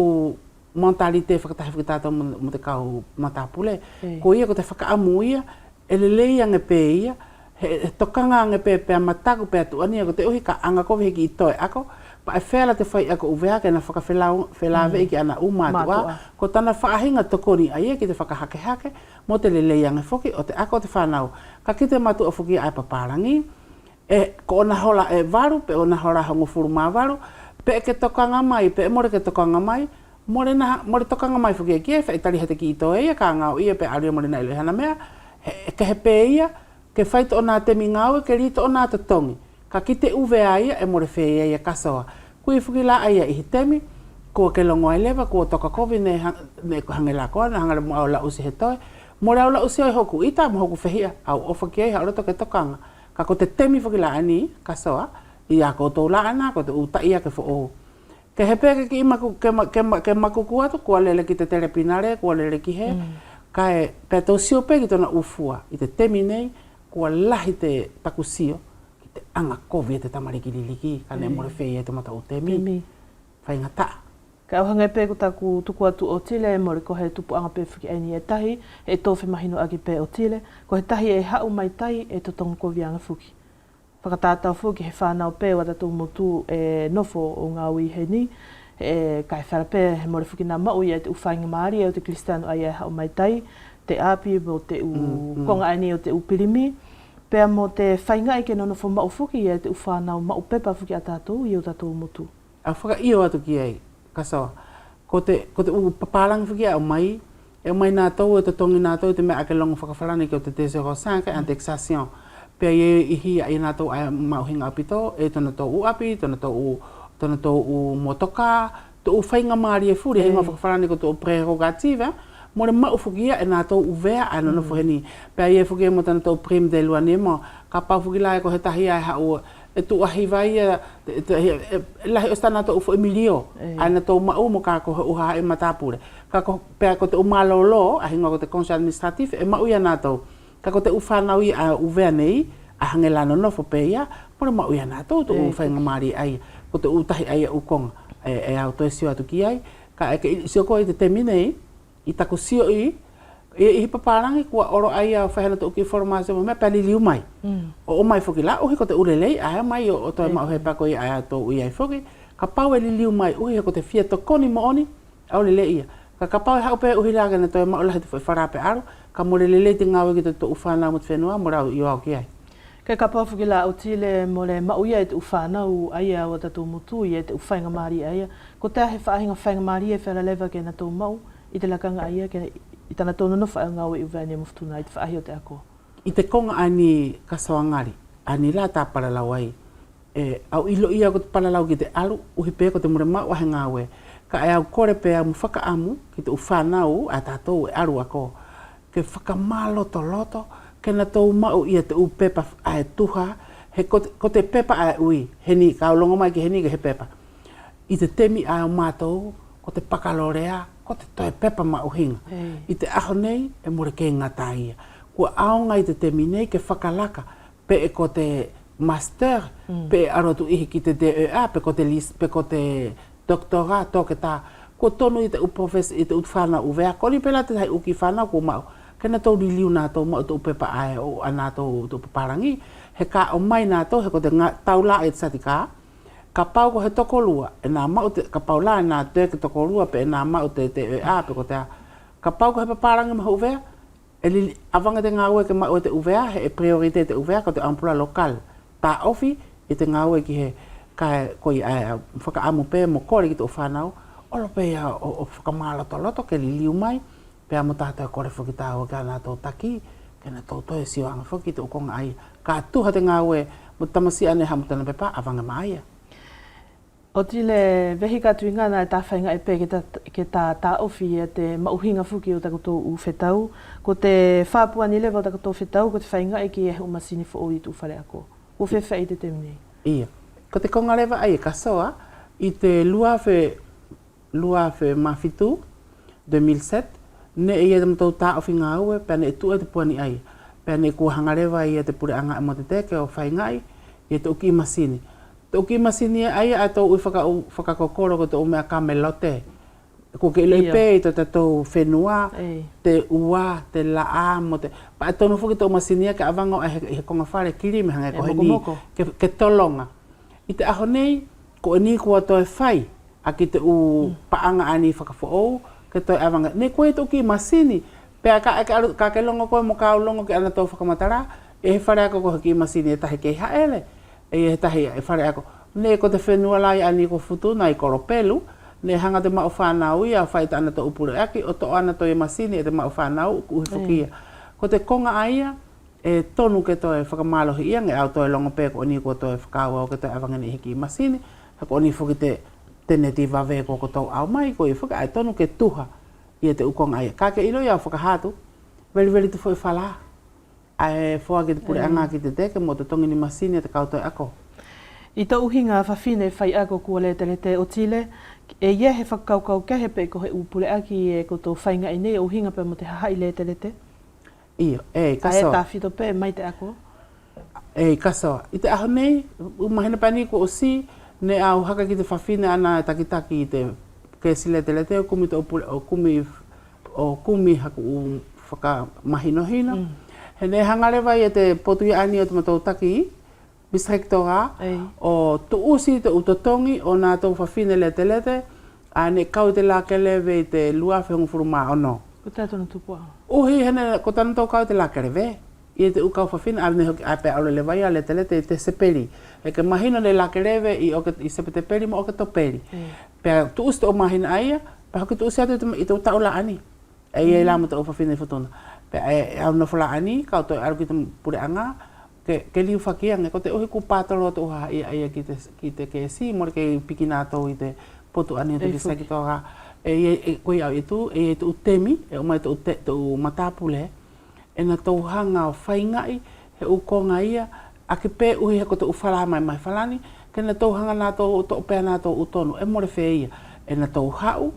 mentalite whakatahi whakatātou mo te kau matapule. Ko ia ko te whakaamuia, e le leiange pe ia, he tokanga ange pe mataku pe atu ania, ko te uhi ka anga kowe heki i toi ako, pa e whela te whai ako uvea, ke na whakawhelawe ki ana umatua, ko tana whaahinga tokoni aia ki te whakahake-hake, mo te leiange whoki, o te ako te whanau. Ka ki te matu o whuki ai paparangi, ko ona hola e varu, pe ona hola hongo furu mā varu, pe ke tokanga mai, pe more ke tokanga mai, more tokanga mai whuki e kia, whai tari hete ki i toa ia, ka ngau ia, pe aria more nei lehana mea, ke he pe ia, ke whaito o nā temi ngau, ke rito o nā te tongi. Ka ki te uvea ia, e more whea ia kasoa. Kui whuki la aia i temi, ko ke longo ai lewa, ko toka kovi ne hange la koa, na hangare mo au la usi he toi, mo rau la usi oi hoku ita, mo hoku whehia, au ofa ki ei, hauro toke tokanga. Ka ko te temi whuki la ani, kasoa, i a ko tō la ana, ko te uta ia ke who o. Ke he peke ki imaku, ke maku kuatu, kua lele ki te terepinare, kua lele ki he, ka e pe tō sio pe ki tōna ufua, i te temi nei, kua lahi te takusio, ki te anga kovi e te tamariki liliki, ka ne more whea e te mata o temi, whainga taa. Ka auhanga pe ko taku tuku atu o tile, e more ko he tupu anga pe whuki aini e tahi, e tōwhi mahino aki pe o tile, ko he tahi e hau mai tai e to tonga kovi anga whuki. Whakatātau whuki he whanau pe wa tatu motu e nofo o ngā ui he ni, kai whara pe he more whuki nā mau ia te uwhainga maari o te kristiano ai e hau mai tai, te api mo te konga aini o te upirimi, pea mo te whainga i ke nono fo mau whuki e te uwhanau mau pepa whuki a tātou i o tātou motu. A whaka io atu ki ei, kasoa. Ko te papalang whuki au mai, e mai nā tau e te tongi nā tau te mea ake longo whakawharani ki o te 205 indexation. Pea i hia i nā tau ai mauhinga apito, e tona tau uapi, tona tau motoka, tau whainga maari e furi, hinga whakawharani ko tau prerogative, mo le mau whukia e nā tau uvea ana no whuheni. Pea i e whukia mo tana tau prime de lua nemo, ka pau whukila e ko he tahi ai hau e tu ahi vai lahi o stana tau ufu emilio, ana tau mau mo ka ko he uha e matapure. Pea ko te umalolo, a hinga ko te conseil administratif, e mau ia nā tau. Ka ko te uwhanau i a uvea nei, hangela no fo pe ia mo ma uia na to whainga mari ai ko te utahi ai ukonga e au to sio atu ki ai ka e sio ko i te temine i tako sio i paparangi kua oro ai au whahena to ki formação me pa liliu mai o mai foki la o ko te urelei ai mai o to ma he pa ko i ai to i ai foki ka pau e liliu mai o ko te fia to koni mo oni au lele ia ka pau e hau pe o hilaga na to ma o la te wharape aro ka mo lele te ngawe ki to ufana mo te whenua mo rau i au ki ai Ke ka pau fuki la o tile mo le mauia e te ufana u aia o tatu mutu i e te uwhainga maari aia. Ko te he whaahinga whainga maari e whera lewa ke na tau mau i te lakanga aia ke i tana tōna no whae ngau e uwene muftuna i te whaahi o te ako. I te konga ani kasoangari, ani la tā paralau ai. Au ilo ia ko te paralau ki te alu, uhi pē ko te mure mau ahe ngawe. Ka e au kore pē au mwhaka amu ki te uwhanau a tātou e aru ako. Ke whakamaloto loto, ke na tau mau ia te upepa ae tuha, he ko te pepa ae ui, heni, ka ulongo mai ki heni ke he pepa. I te temi ae o mātou, ko te pakalorea, ko te toe pepa mau hinga. I te aho nei, e mure ke ngata ia. Kua aonga i te temi nei ke whakalaka, pe e ko te master, pe e arotu ihi ki te DEA, pe ko te doktora, toke tā. Kua tonu i te upofes, i te utwhana uvea, koni pela te hai uki whana kua mau. Kena tau li liu nā tau mau tau pepa ae o anā tau paparangi. He ka o mai nā tau, he ko te tau la e te satika. Ka pau ko he toko lua, e nā mau te, ka pau la e nā te ke toko lua, pe e nā mau te a pe ko te a. Ka pau ko he paparangi maha uvea, e li avanga te ngā ue ke mau te uvea, he e priorite te uvea, ko te ampura lokal. Tā ofi, i te ngā ue ki he, ka koi ae, whaka amu pe mo kore ki te o whanau, olo pe o whakamaloto loto ke li liu mai, pea mo tātou kore whuki tāua ka nā tō taki, ke nā tō toi sio anga whuki te ukonga ai. Ka tuha te ngā ue, mo tamasi ane hamutana pepa, avanga maia. O tile vehi ka tui ngana e tā whainga e pē ke tā ofi e te mauhinga whuki o takoto u whetau. Ko te whāpua ni lewa o takoto whetau, ko te whainga e ki e umasini fo ori tu whare ako. Ko whewha i te temine. Ia. Ko te konga lewa ai e kasoa, i te luawhe mawhitu, 2007, ne e te mtau tā ofi ngā ue, pēr ne e tua te puani ai. Pēr ne kua hangarewa i te pure anga e mo te teke o whaingai, i te uki masini. Te uki masini e ai a tau ui whakakokoro ko te o mea kamelote. Ko ke iloi pē i te tau whenua, te ua, te laa, mo te... Pa e tonu whuki te o masini e ke avango e he konga whare kiri me hanga e kohe ni, ke tolonga. I te aho nei, ko e ni kua toi whai, a ki te u paanga ani whakafoou, ke toi avanga. Ne koe toki masini, pea ka ke longo koe mo ka longo ke ana tau whakamatara, e he whare ako ko ki masini e tahi kei haele, e he tahi e whare ako. Ne ko te whenua lai ani ko futu na i koropelu, ne hanga te mao whanau ia, whai ta ana tau upure aki, o to ana toi masini e te mao whanau, uhi whukia. Ko te konga aia, e tonu ke toi whakamalohi ia, nge au toi longo pēko o ni ko toi whakaua o ke toi avanga ni hiki masini, hako ni whuki tene ti wawe ko tau au mai ko i whaka ai tonu ke tuha i te ukonga ai. Ka ke ilo iau whakahatu, veri te whoi whala. Ai whoa ki te pure anga ki te teke mo te tongi ni masini te kautoi ako. I tau hinga whawhine whai ako kua le te o Chile, e ia he whakaukau kehe pe ko he upule aki e ko tau whainga i nei o hinga pe mo te hahai le te. Iyo, kasoa. A e tā whito pe mai te ako? Kasoa. I te aho nei, umahina pani ko o si, ne au haka ki te whawhine ana takitaki i te kesile te lete o kumi o kumi haku u whakamahinohina. He ne hangarewa i te potu i ani o te matau taki, bisrektora, o tu usi te utotongi o nā tau whawhine lete, a ne kau te lakelewe i te luawhe hongfuru maa ono. Ko tātona tupua? Uhi, hene, ko tāna tau kau te lakelewe. I te ukau whawhine, a ne hoki ape aule le waia lete i te seperi. E ke mahina le lakerewe i sepe te peri mo o ke to peri. Pea tu usi te o mahina aia, pea hoki tu usi atu i te utaula ani. E ia la mo te o whawhine i whatuna. Pea e au na whala ani, kau toi aru ki te pure anga, ke liu whakianga, ko te uhi ku pātalo atu uha ia ki te KSI, mori ke piki nātou i te potu ani o te kisaki toga. E koe au i tu, e te utemi, e o mai te matapule, e na tau hanga o whaingai, he ukonga ia, a ke pē uhi he ko te uwhala mai whalani, ke na tau hanga nātou o to pēr nātou utonu, e more whea ia, e na tau hau,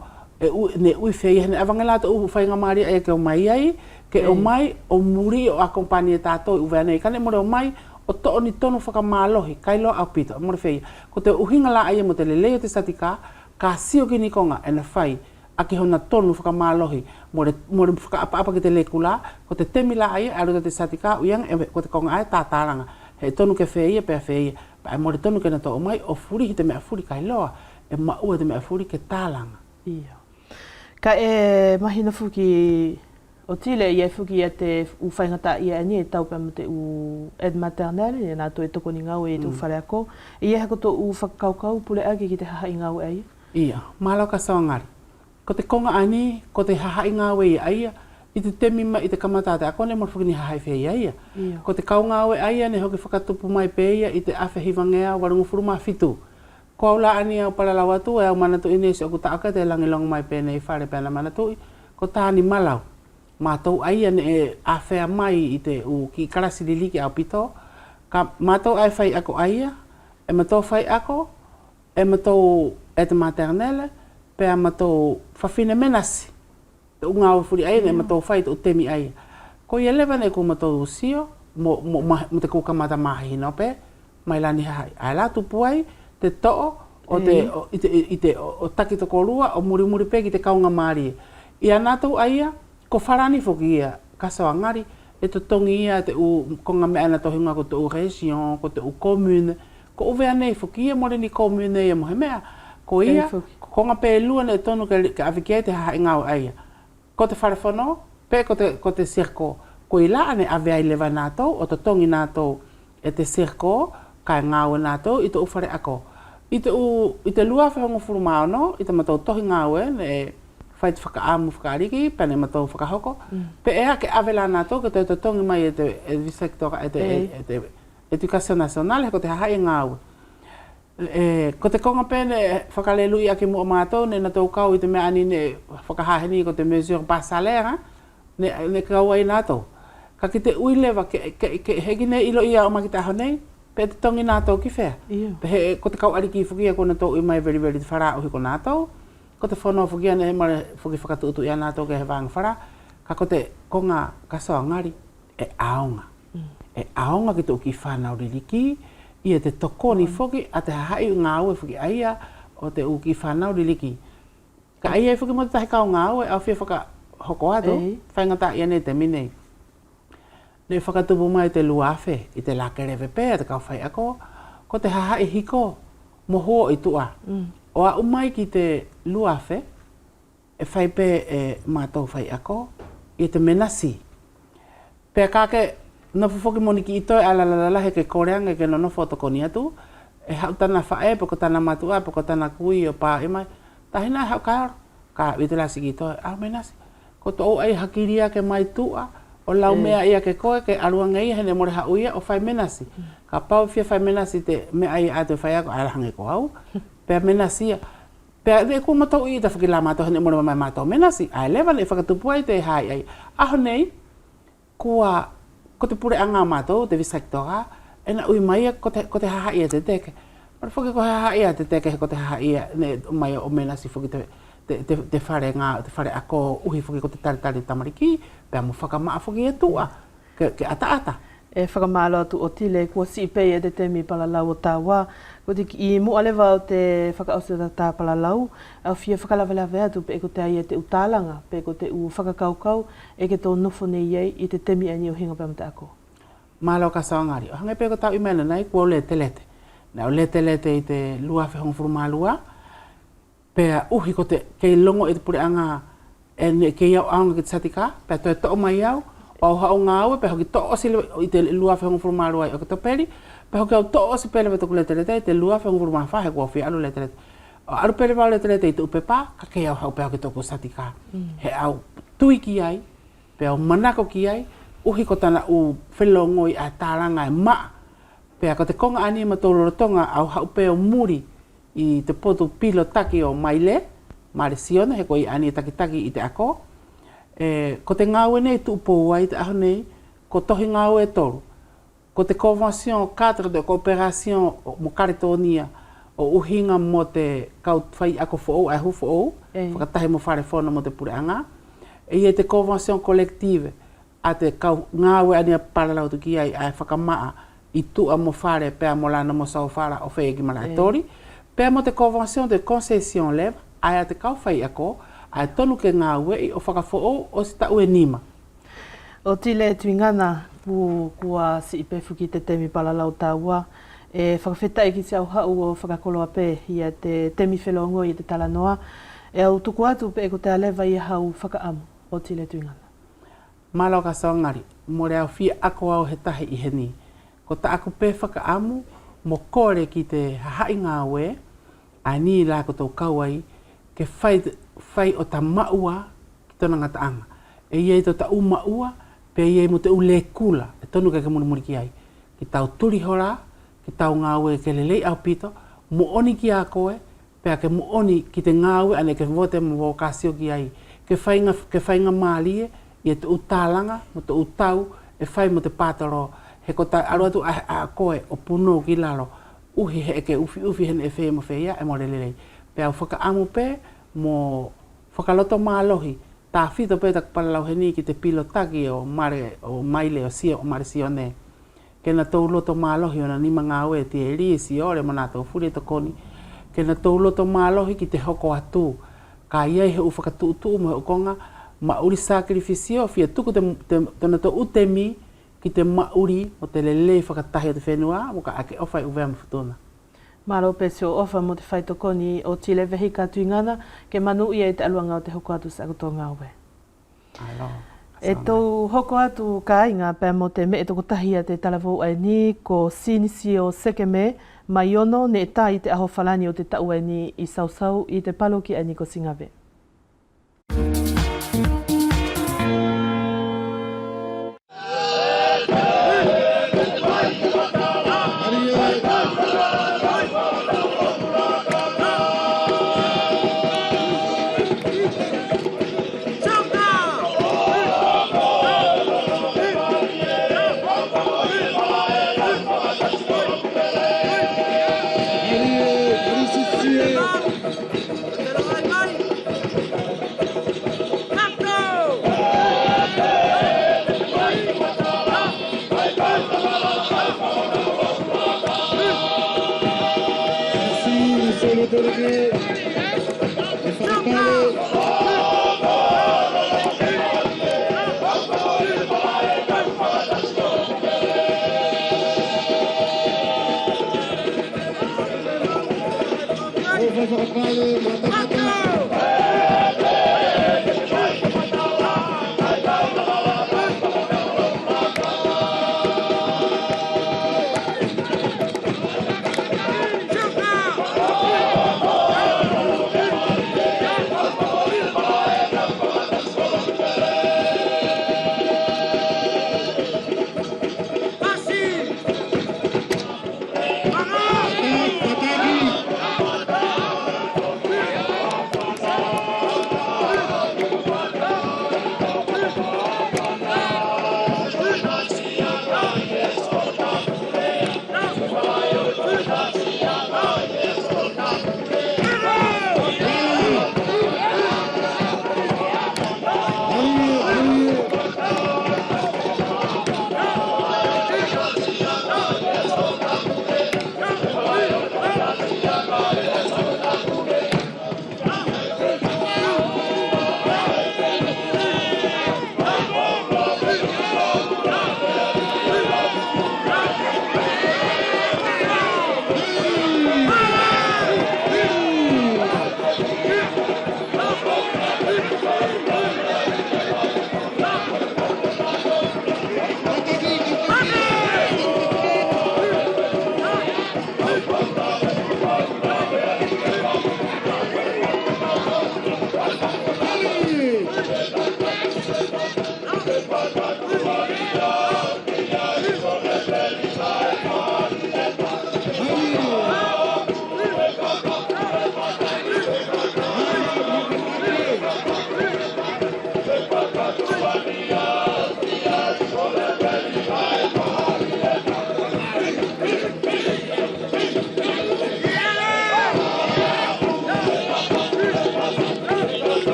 ne ui whea ia, hene avanga nātou whainga maari ai ke o mai ai, ke o mai o muri o akompani e tātou uwe anei, kane more o mai o to'oni tonu whakamalohi, kai loa au pito, more whea. Ko te uhinga la aia mo te leleo te satika, ka sio ki nikonga e na whai, a ki hona tonu whakamalohi, more whakaapa ki te lekula, ko te temi la aia, aruta te satika, uiang, ko te konga aia tātāranga, he tonu ke whea, pēr whea, pa e more tonu ke na tō mai, o furi ki te mea furi kai loa, e maua te mea furi ke tālanga. Ia. Ka e mahina fuki o tile ia fuki ia te uwhaingata ia ni e taupa mo te u aide maternelle, ia nā tō e toko ni ngau e te uwhare ako. Ia hako tō u whakakaukau pule ake ki te haha i ngau e ia? Ia, mālau ka sawangari. Ko te konga ani, ko te haha i ngau e ia, i te temima i te kamatate, ako ne mora fuki ni haha i whea ia. Ko te kau ngau e ia, ne hoki whakatupu mai pe ia, i te awhe hivangea, warungu furuma fitu. Ko au la ani au paralau atu, e au manatu inesi o ku taaka te langilong mai pe nei whare pe na manatu, ko tāni malau. Mātou aia ne e awhea mai i te u ki karasi liliki au pito. Ka mātou ai whai ako aia, e mātou whai ako, e mātou aide maternelle, pe a mātou whawhine menasi. Te unga au furi aia, e mātou whai te utemi aia. Ko ia lewa ne ku mātou usio, mo te kukamata mahi no pe, mai lani hai. Ai la tupu ai, te to'o, o taki toko rua, o muri pe ki te kaunga maari. Ia nātou aia, ko wharani whoki ia, kasawa ngari, e to tongi ia te u konga mea na tohinga ko te u région, ko te u commune, ko uwea nei whoki ia more ni commune ia mohe mea, ko ia, konga pe lua ne tonu ke awhikia te haha ingau aia. Ko te wharewhono, pe ko te sirko, ko i laa ne awea i lewa nātou, o to tongi nātou e te sirko, kai ngau nātou, i te uwhare ako. I te lua whahongo furumao no, i te matau tohi ngau e, ne whai te whakaamu whakaariki, pene matau whakahoko. Pe ea ke awela nātou, ke te tongi mai e te visektora, e te Education Nationale, ko te hahai ngau. Ko te konga pene whakalelu i ake mua mātou, ne na tau kau i te mea ani ne whakahaheni ko te mesure bas salaire, ne kau ai nātou. Ka ki te uilewa, ke hegi ne ilo ia o makita honei, pe te tongi nātou ki whea. Pe ko te kau ariki i whukia ko na tau i mai very te whara uhi ko nātou. Ko te whanau whukia ne he mare whuki whakatuutu ia nātou ke he wāng whara. Ka ko te konga kasoa ngari e aonga. E aonga ki te uki whanau ririki, ia te tokoni whuki a te hahai ngā ue whuki aia o te uki whanau ririki. Ka aia e whuki mo te tahi kau ngā ue, au whia whaka hoko atu, whaingata ia ne te minei. Ne whakatupu mai te luawhe i te lakerewe pēr te kau whai ako, ko te hahai hiko moho i tua. O a umai ki te luawhe, e whai pē e mātou whai ako, i te menasi. Pēr kāke, na whuwhoki moni ki i toi alalala he ke koreanga ke nono whotokoni atu, e hau tana whae, poko tana matua, poko tana kui o pā e mai, tahina e hau kaaro, ka vitilasi ki i toi, au menasi. Ko to ai hakiria ke mai tua, o lau mea ia ke koe, ke aruanga ia hene more hau ia o whai menasi. Ka pau whia whai menasi te mea ia atu whai ako, alahange ko au, pēr menasi ia. Pēr e kua matau i ta whakila mātou hene more mai mātou menasi, ai lewan e whakatupu ai te hai ai. Aho nei, ko te pure anga mātou, te visaktora, e na ui mai ko te haha ia te teke. Mara whaki ko haha ia te teke, ko te haha ia, ne mai o menasi whaki te whare ngā, te whare ako uhi whaki ko te taritari tamariki, pēr mo whakamaa whaki e tua, ke ata-ata. E whakamalo atu o tile, kua si pei e te temi palalau o tāua. Ko te ki i mua lewa o te whakaose tā palalau, au whia whakalawelawe atu pe ko te ai e te utālanga, pe ko te u whakakaukau, e ke tō nofo nei iei i te temi ani o hinga pēmata ako. Mālo ka sawangari, o hangai pe ko tau i mena nei, kua o lete lete. Nā o lete lete i te lua whehong furumālua, pēr uhi ko te kei longo i te pure anga, e kei au aonga ki te satika, pēr toi to'o mai au, o hao ngā ue, pe hoki to'o si i te lua whehongu furumārua i o kato peri, pe hoki au to'o si pele toku lete lete, i te lua whehongu furumāwha he kua whia alu lete lete. O aru pele wau lete lete i te upepa, ka kei au hau pe hoki toku satika. He au tui ki ai, pe au manako ki ai, uhi ko tana u whelongo i a tāranga e maa. Pe ko te konga ani ma tōlorotonga au hau pe o muri i te potu pilo taki o Maile, Mare Siona, he ko i ani taki i te ako. Ko te ngāue nei tūpou ai te aho nei, ko tohi ngāue e toru. Ko te Convention 4 de Coopération mo Karetonia o uhinga mo te kau whai ako whoou, ai hu whoou, whakatahi mo whare whona mo te pureanga. E te Convention Collective a te kau ngāue ania paralau tuki ai whakamaa I tu a mo fare pe mo la mo sa fara o fe ki malatori. Pe mo te convention de concession leva ai te kau fai ako ai tonu ke ngā ue o whakafo o si ta ue nima. O tile tuingana kua si ipe fuki te temi palalau tāua. E whakawhetai ki te au hau o whakakoloa pē ia te temi whelongo i te talanoa. E au tuku atu pe ko te alewa i hau whakaamu o tile tuingana. Malo ka saongari, mo reo fia ako au he tahi i heni. Ko ta aku pe whakaamu, mo kore ki te hahai ngā ue, a ni la ko tau kauai, ke whai o ta maua ki tona ngataanga. E iei to ta maua, pe iei mo te ule kula, e tonu ka muri ki ai. Ki tau turi hora, ki tau ngā ue ke lelei au pito, mo oni ki a koe, pe ke mo oni ki te ngā ue, ane ke vote mo wo kasio ki ai. Ke whainga mālie, i te utālanga, mo te utau, e whai mo te pātaro, he ko tai aru atu a koe o puno ki lalo, uhi he eke ufi hene e whea mo whea, e mo lelelei. Pe au whakaamu pe, mo whakaloto mālohi, tā whito pe tak palalau he ni ki te pilotaki o maile o sia o mare sione. Ke na tau loto mālohi o na nima ngā ue, ti e ri si ore mo nā tau furi to koni. Ke na tau loto mālohi ki te hoko atu, ka iei he uwhakatu mo he ukonga, mauri sacrificio, fia tuku tona to utemi, ki te mauri o te lele whakatahi o te whenua, mo ka ake ofai uvea mawhutuna. Maro pese o ofa mo te whaitokoni o tile vehika tuingana, ke manu ia i te aluanga o te hoko atu sa koto ngā ue. Alo. E tau hoko atu ka inga pē mo te me e toko tahia te talavou ai ni ko sinisi o sekeme, mai ono ne e tā i te aho whalani o te tau ai ni i sausau i te palo ki ai ni ko Singave.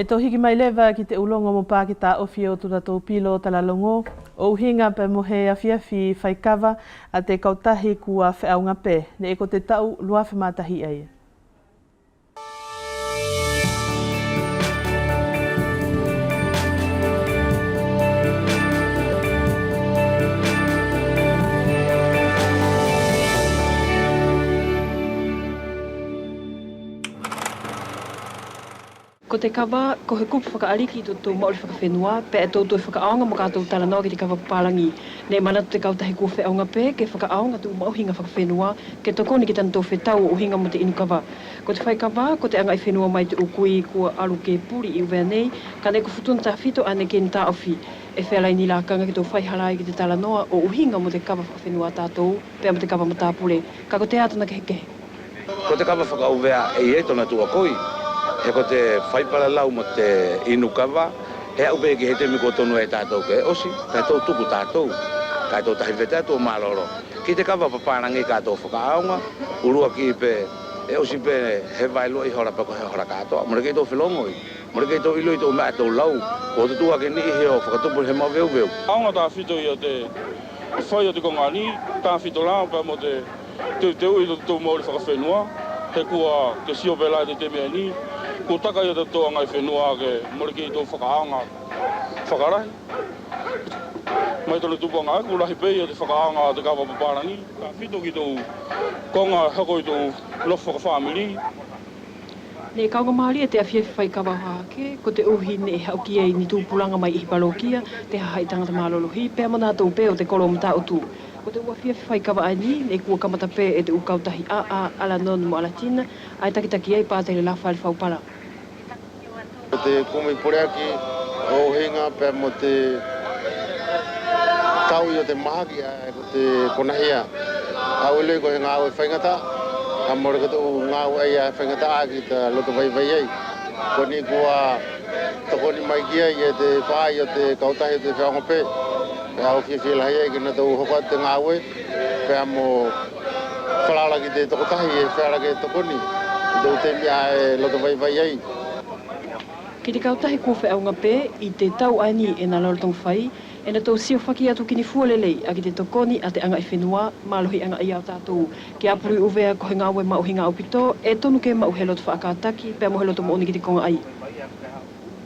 E tō hiki mai lewa ki te ulongo mo pā ki tā ofi o tūna tō pilo talalongo, o uhinga pe mohe a fiafi whaikawa a te kautahi kua whiaunga pē, ne e ko te tau luafe mātahi ai. Ko te kawa, ko he kupu whakaariki tō maori whakawhenua, pe e tō whakaaonga mo kātou talanoa ki te kawa paparangi. Ne mana te kautahi kua whiaunga pē, ke whakaaonga tō mauhinga whakawhenua, ke tokoni ki tana tō whetau o hinga mo te inu kawa. Ko te whaikawa, ko te anga i whenua mai te ukui kua aru ke puri i uwea nei, ka ne ko futuna tā whito ane ke ni tā ofi. E whealai ni lākanga ki tō whaiharai ki te talanoa o uhinga mo te kawa whakawhenua tātou, pēa mo te kawa mo tāpure. Ka ko te ātana kehe. Ko te kawa whakauvea e tona tua koi. He ko te whaipara lau mo te inu kawa, he au pēki he te miko tonu e tātou ke osi, kai tō tuku tātou, kai tō tahi whetea tō māloro. Ki te kawa paparangi kātou whakaaonga, urua ki pē, e osi pē he vailua i hora pako he hora kātoa, mora kei tō whilongoi, mora kei tō iloi tō mea tō lau, ko te tua ke ni he o whakatupu he mau veu. Aonga tā whito i o te whai o te kongani, tā whito lao pē mo te teu i tō maori whakawhenua, he kua ke sio pēlai te te mea ni, ko taka i tō ngai whenua ke mori ki tō whakaanga whakarahi. Mai tōna tupanga ko rahi pei o te whakaanga te kawa paparangi. Ka whito ki tō konga hako i tō lofa ka whamiri. Ne kaunga maari e te awhiawhi whaikawa hake, ko te uhi ne e hauki ei ni tūpulanga mai i palokia, te hahai tangata mālolohi, pēr mana tō pē o te kolo mta o tū. Ko te uawhiawhi whaikawa ai ni, ne kua kamata pē e te ukautahi ala non mo alatina, ai takitaki ei pātere la whaile whaupara. Ko te kumi poreaki o hinga pē mo te tau i o te mahaki ko te konahia. Au iloi ko he ngā oi whaingata, ka mora kato ngā oi ai whaingata a ki ta loto vai vai ei. Ko ni kua tokoni mai kia i te whaai o te kautahi o te whiaunga pē. Pea au whiawhi lahi ei ki na tau hoka te ngā oi, pea mo whalala ki te tokotahi e whaara ke tokoni. I tau te mia e loto vai vai ei. Ki te kautahi kua whiaunga pē, i te tau aini e nā lorotong whai, e na tau sio whaki atu ki ni fualelei a ki te tokoni a te anga i whenua, mālohi anga i au tātou. Ki apuri uvea ko he ngāwe mauhinga au pito, e tonu ke mau he loto whaakātaki, pēr mo he loto mo oni ki te konga ai.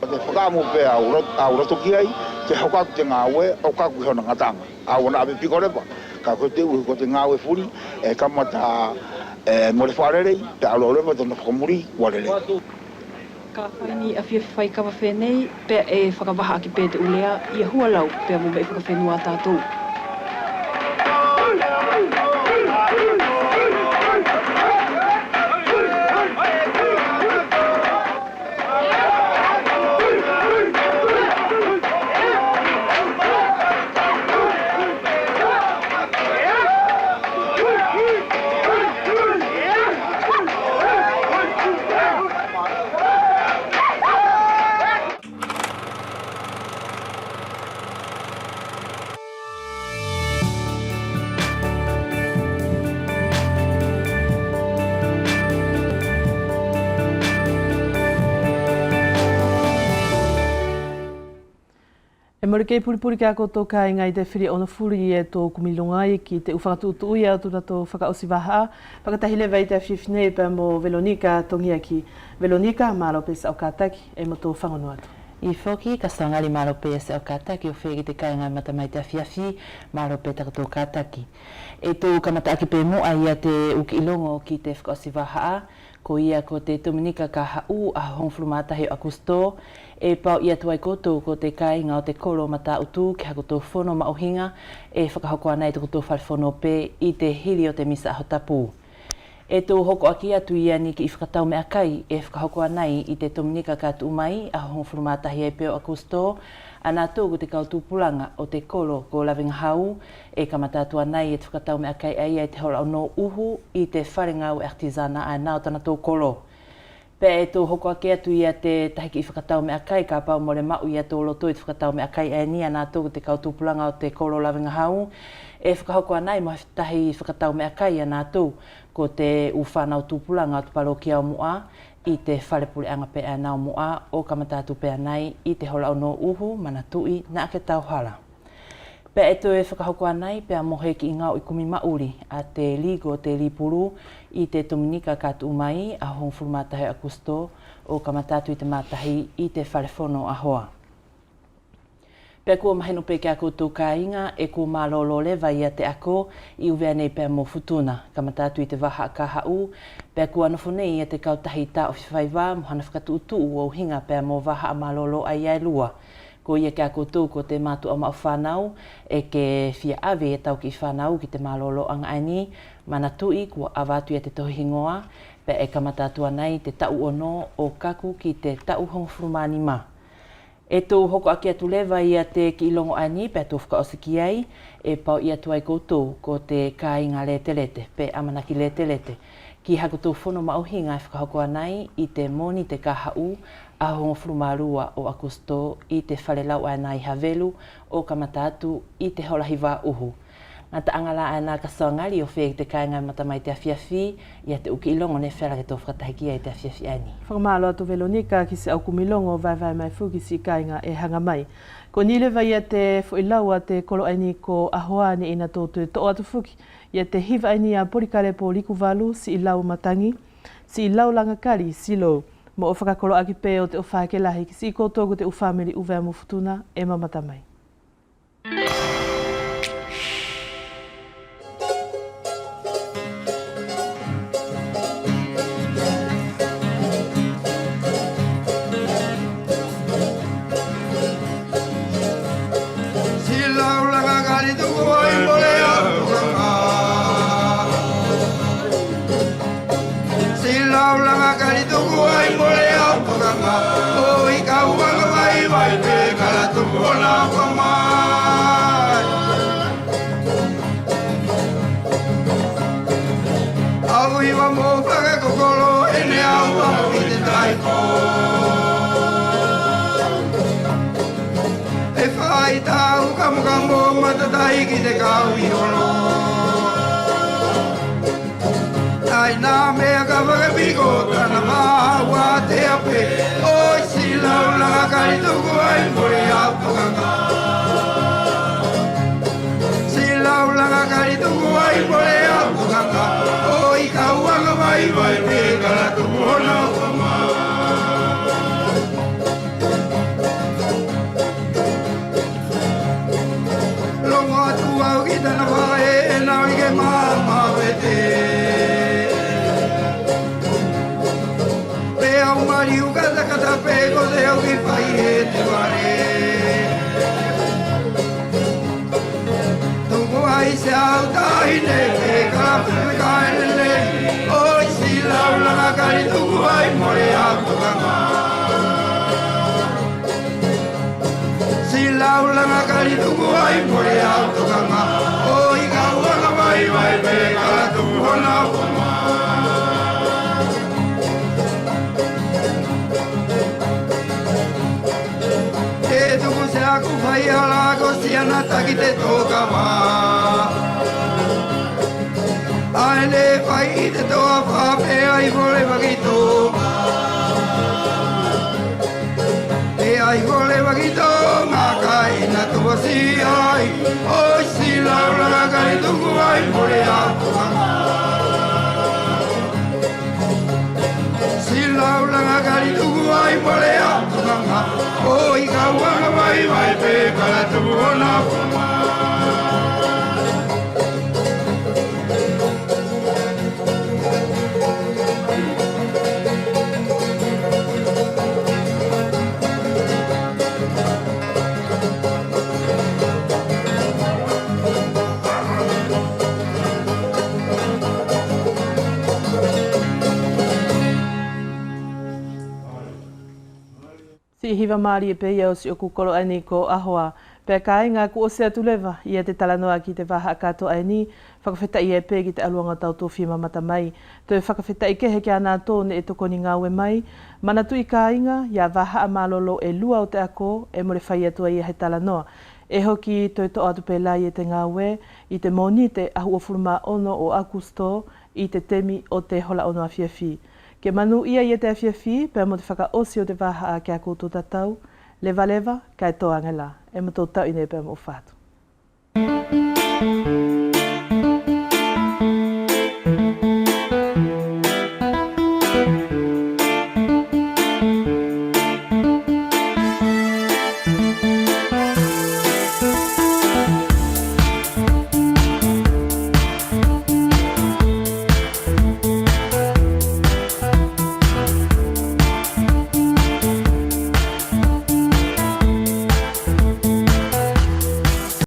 Te whakaamu pē au roto ki ai, te haukatu te ngāwe, au kaku heo na ngatanga. Au na awe piko repa, ka koe te uhi ko te ngāwe furi, e kamata more wharerei, te alo repa tona whakamuri, warere. Ka whaini a whiawhi whaikawa whenei, pēr e whakawaha aki pē te ulea, i a hua lau pēr mo mei whakawhenua tātou. E mori kei puripuri kia koto ka ingai te whiri ona furi e tō kumilongai ki te uwhakatuutu uia o tūna tō whakaosi waha. Pakatahi lewa i te whiwhinei pē mo Veronika tongiaki. Veronika, mārope sa o kātaki e mo tō whangonua atu. I whoki, ka sangari mārope sa o kātaki o whegi te kainga matamai te awhiawhi, mārope taka tō kātaki. E tō kamata aki pē mo a ia te uki ilongo ki te whakaosi waha, ko ia ko te Dominika ka hau a hongfuru mātahi o Akusto, e pau ia tuai koto ko te kainga o te koro mata utu ki hako tō whono mauhinga, e whakahoko anai tō tō whare pē i te hiri o te misa aho tapu. E tō hoko aki atu ia ni ki i whakatau mea kai, e whakahoko anai i te Dominika ka tu mai a hongfuru mātahi e pē o Akusto, ana tō ko te kautupulanga o te koro ko Lavinga Hau, e kamatatu anai e te whakatau mea kai ai e te hora o no uhu i te wharengau artisana a nao tana tō koro. Pē e tō hoko ake atu ia te tahiki i whakatau mea kai, ka pau more mau ia tō loto i te whakatau mea kai e ni ana tō ko te kautupulanga o te koro Lavinga Hau, e whakahoko anai mo tahi whakatau mea kai ana tō ko te uwhanau tūpulanga o te parokia o mua, i te whalepuleanga pe a nao mua o kamatatu pe anai i te hola ono uhu manatui na ke tauhala. Pe e to e whakahoko anai pe a mohe ki ngau i kumi mauri a te ligo te lipuru i te Dominika katu mai a hong fulmatahe Augusto o kamatatu i te matahi i te whalefono a hoa. Pe kua maheno pe kia koutou ka inga e kua malolo lewa ia te ako i uwea nei pe mo futuna. Kamatatu i te waha ka hau, pe kua anofo nei ia te kautahi ta o whiwhaiwa mohana whakatu utu o hinga pe mo waha a malolo ai ai lua. Ko ia kia koutou ko te matu o mau whanau e ke fia ave e tau ki whanau ki te malolo anga aini, manatui kua awatu ia te tohingoa, pe e kamatatu anai te tau ono o kaku ki te tau hongfurumani ma. E tō hoko aki atu lewa ia te ki ilongo ani pe tō whakaosiki ai e pau ia tuai koutou ko te kāinga lete lete pe amanaki lete lete. Ki hako tō whono mauhinga e whakahoko anai i te moni te kahau a hongo frumarua o Augusto i te whalelau anai havelu o kamatatu i te holahiwa uhu. Nā ta angala ana ka soangari o whea te kāinga matamai te awhiawhi ia te uki ilongo ne whera ke tō whakatahikia i te awhiawhi ani. Whakamalo atu Veronika ki se au kumilongo vai mai fuki si kāinga e hanga mai. Ko nilewa ia te whuilaua te kolo aini ko ahoani ina tōtu to atu fuki. Ia te hiva aini a porikare po liku valu si ilau matangi, si ilau langakari silo. Mo o whakakolo aki pe o te uwhake lahi ki si ko tōku te uwhamiri uwea mo futuna e mamatamai. Na mea ka whakapiko tana mawa te ape Oi si lau langa kari tuku ai mori au tukanga Si lau langa kari tuku ai mori au tukanga Oi ka wanga mai mai me kala tuku hona wama Longo atu au ki tana whae e nau ike mama wete Mariu kata kata pego de au ki pai e te ware Tungu ai se au tahi ne pe kala kai ne Oi si lau langa kari tungu ai more au tukanga Si lau langa kari tungu ai more au tukanga Oi ka wanga mai mai pe kala tungu hona wama Aku fai ala ko siana taki te toka wa Aile fai te toa wha pe ai vole wakito Pe ai vole wakito ngā kai na tua si ai Oi si lau langa kari tuku ai vole au tukanga Si lau langa kari tuku ai vole au tukanga Oi ka wanga mai mai pe kala tuku hona wama Si hiva maari e pe iau si o kukolo aini ko ahoa. Pe kai ngā ku o se atu lewa ia te talanoa ki te waha kato aini, whakawheta i e pe ki te aluanga tau tō whima mata mai. Te whakawheta i kehe ki ana tōne e tokoni ngā ue mai, manatu i ka inga, ia waha a malolo e lua o te ako, e more whai atua i he talanoa. E hoki toi to atu pe lai e te ngā ue, i te monite ahu o furuma ono o Augusto, i te temi o te hola ono a whiawhi. Ke manu ia i te awhiawhi, pēr mo te whakaosi o te waha a kia koutou tatau, lewa lewa, kai toanga la. E matou tau i nei pēr mo whātu.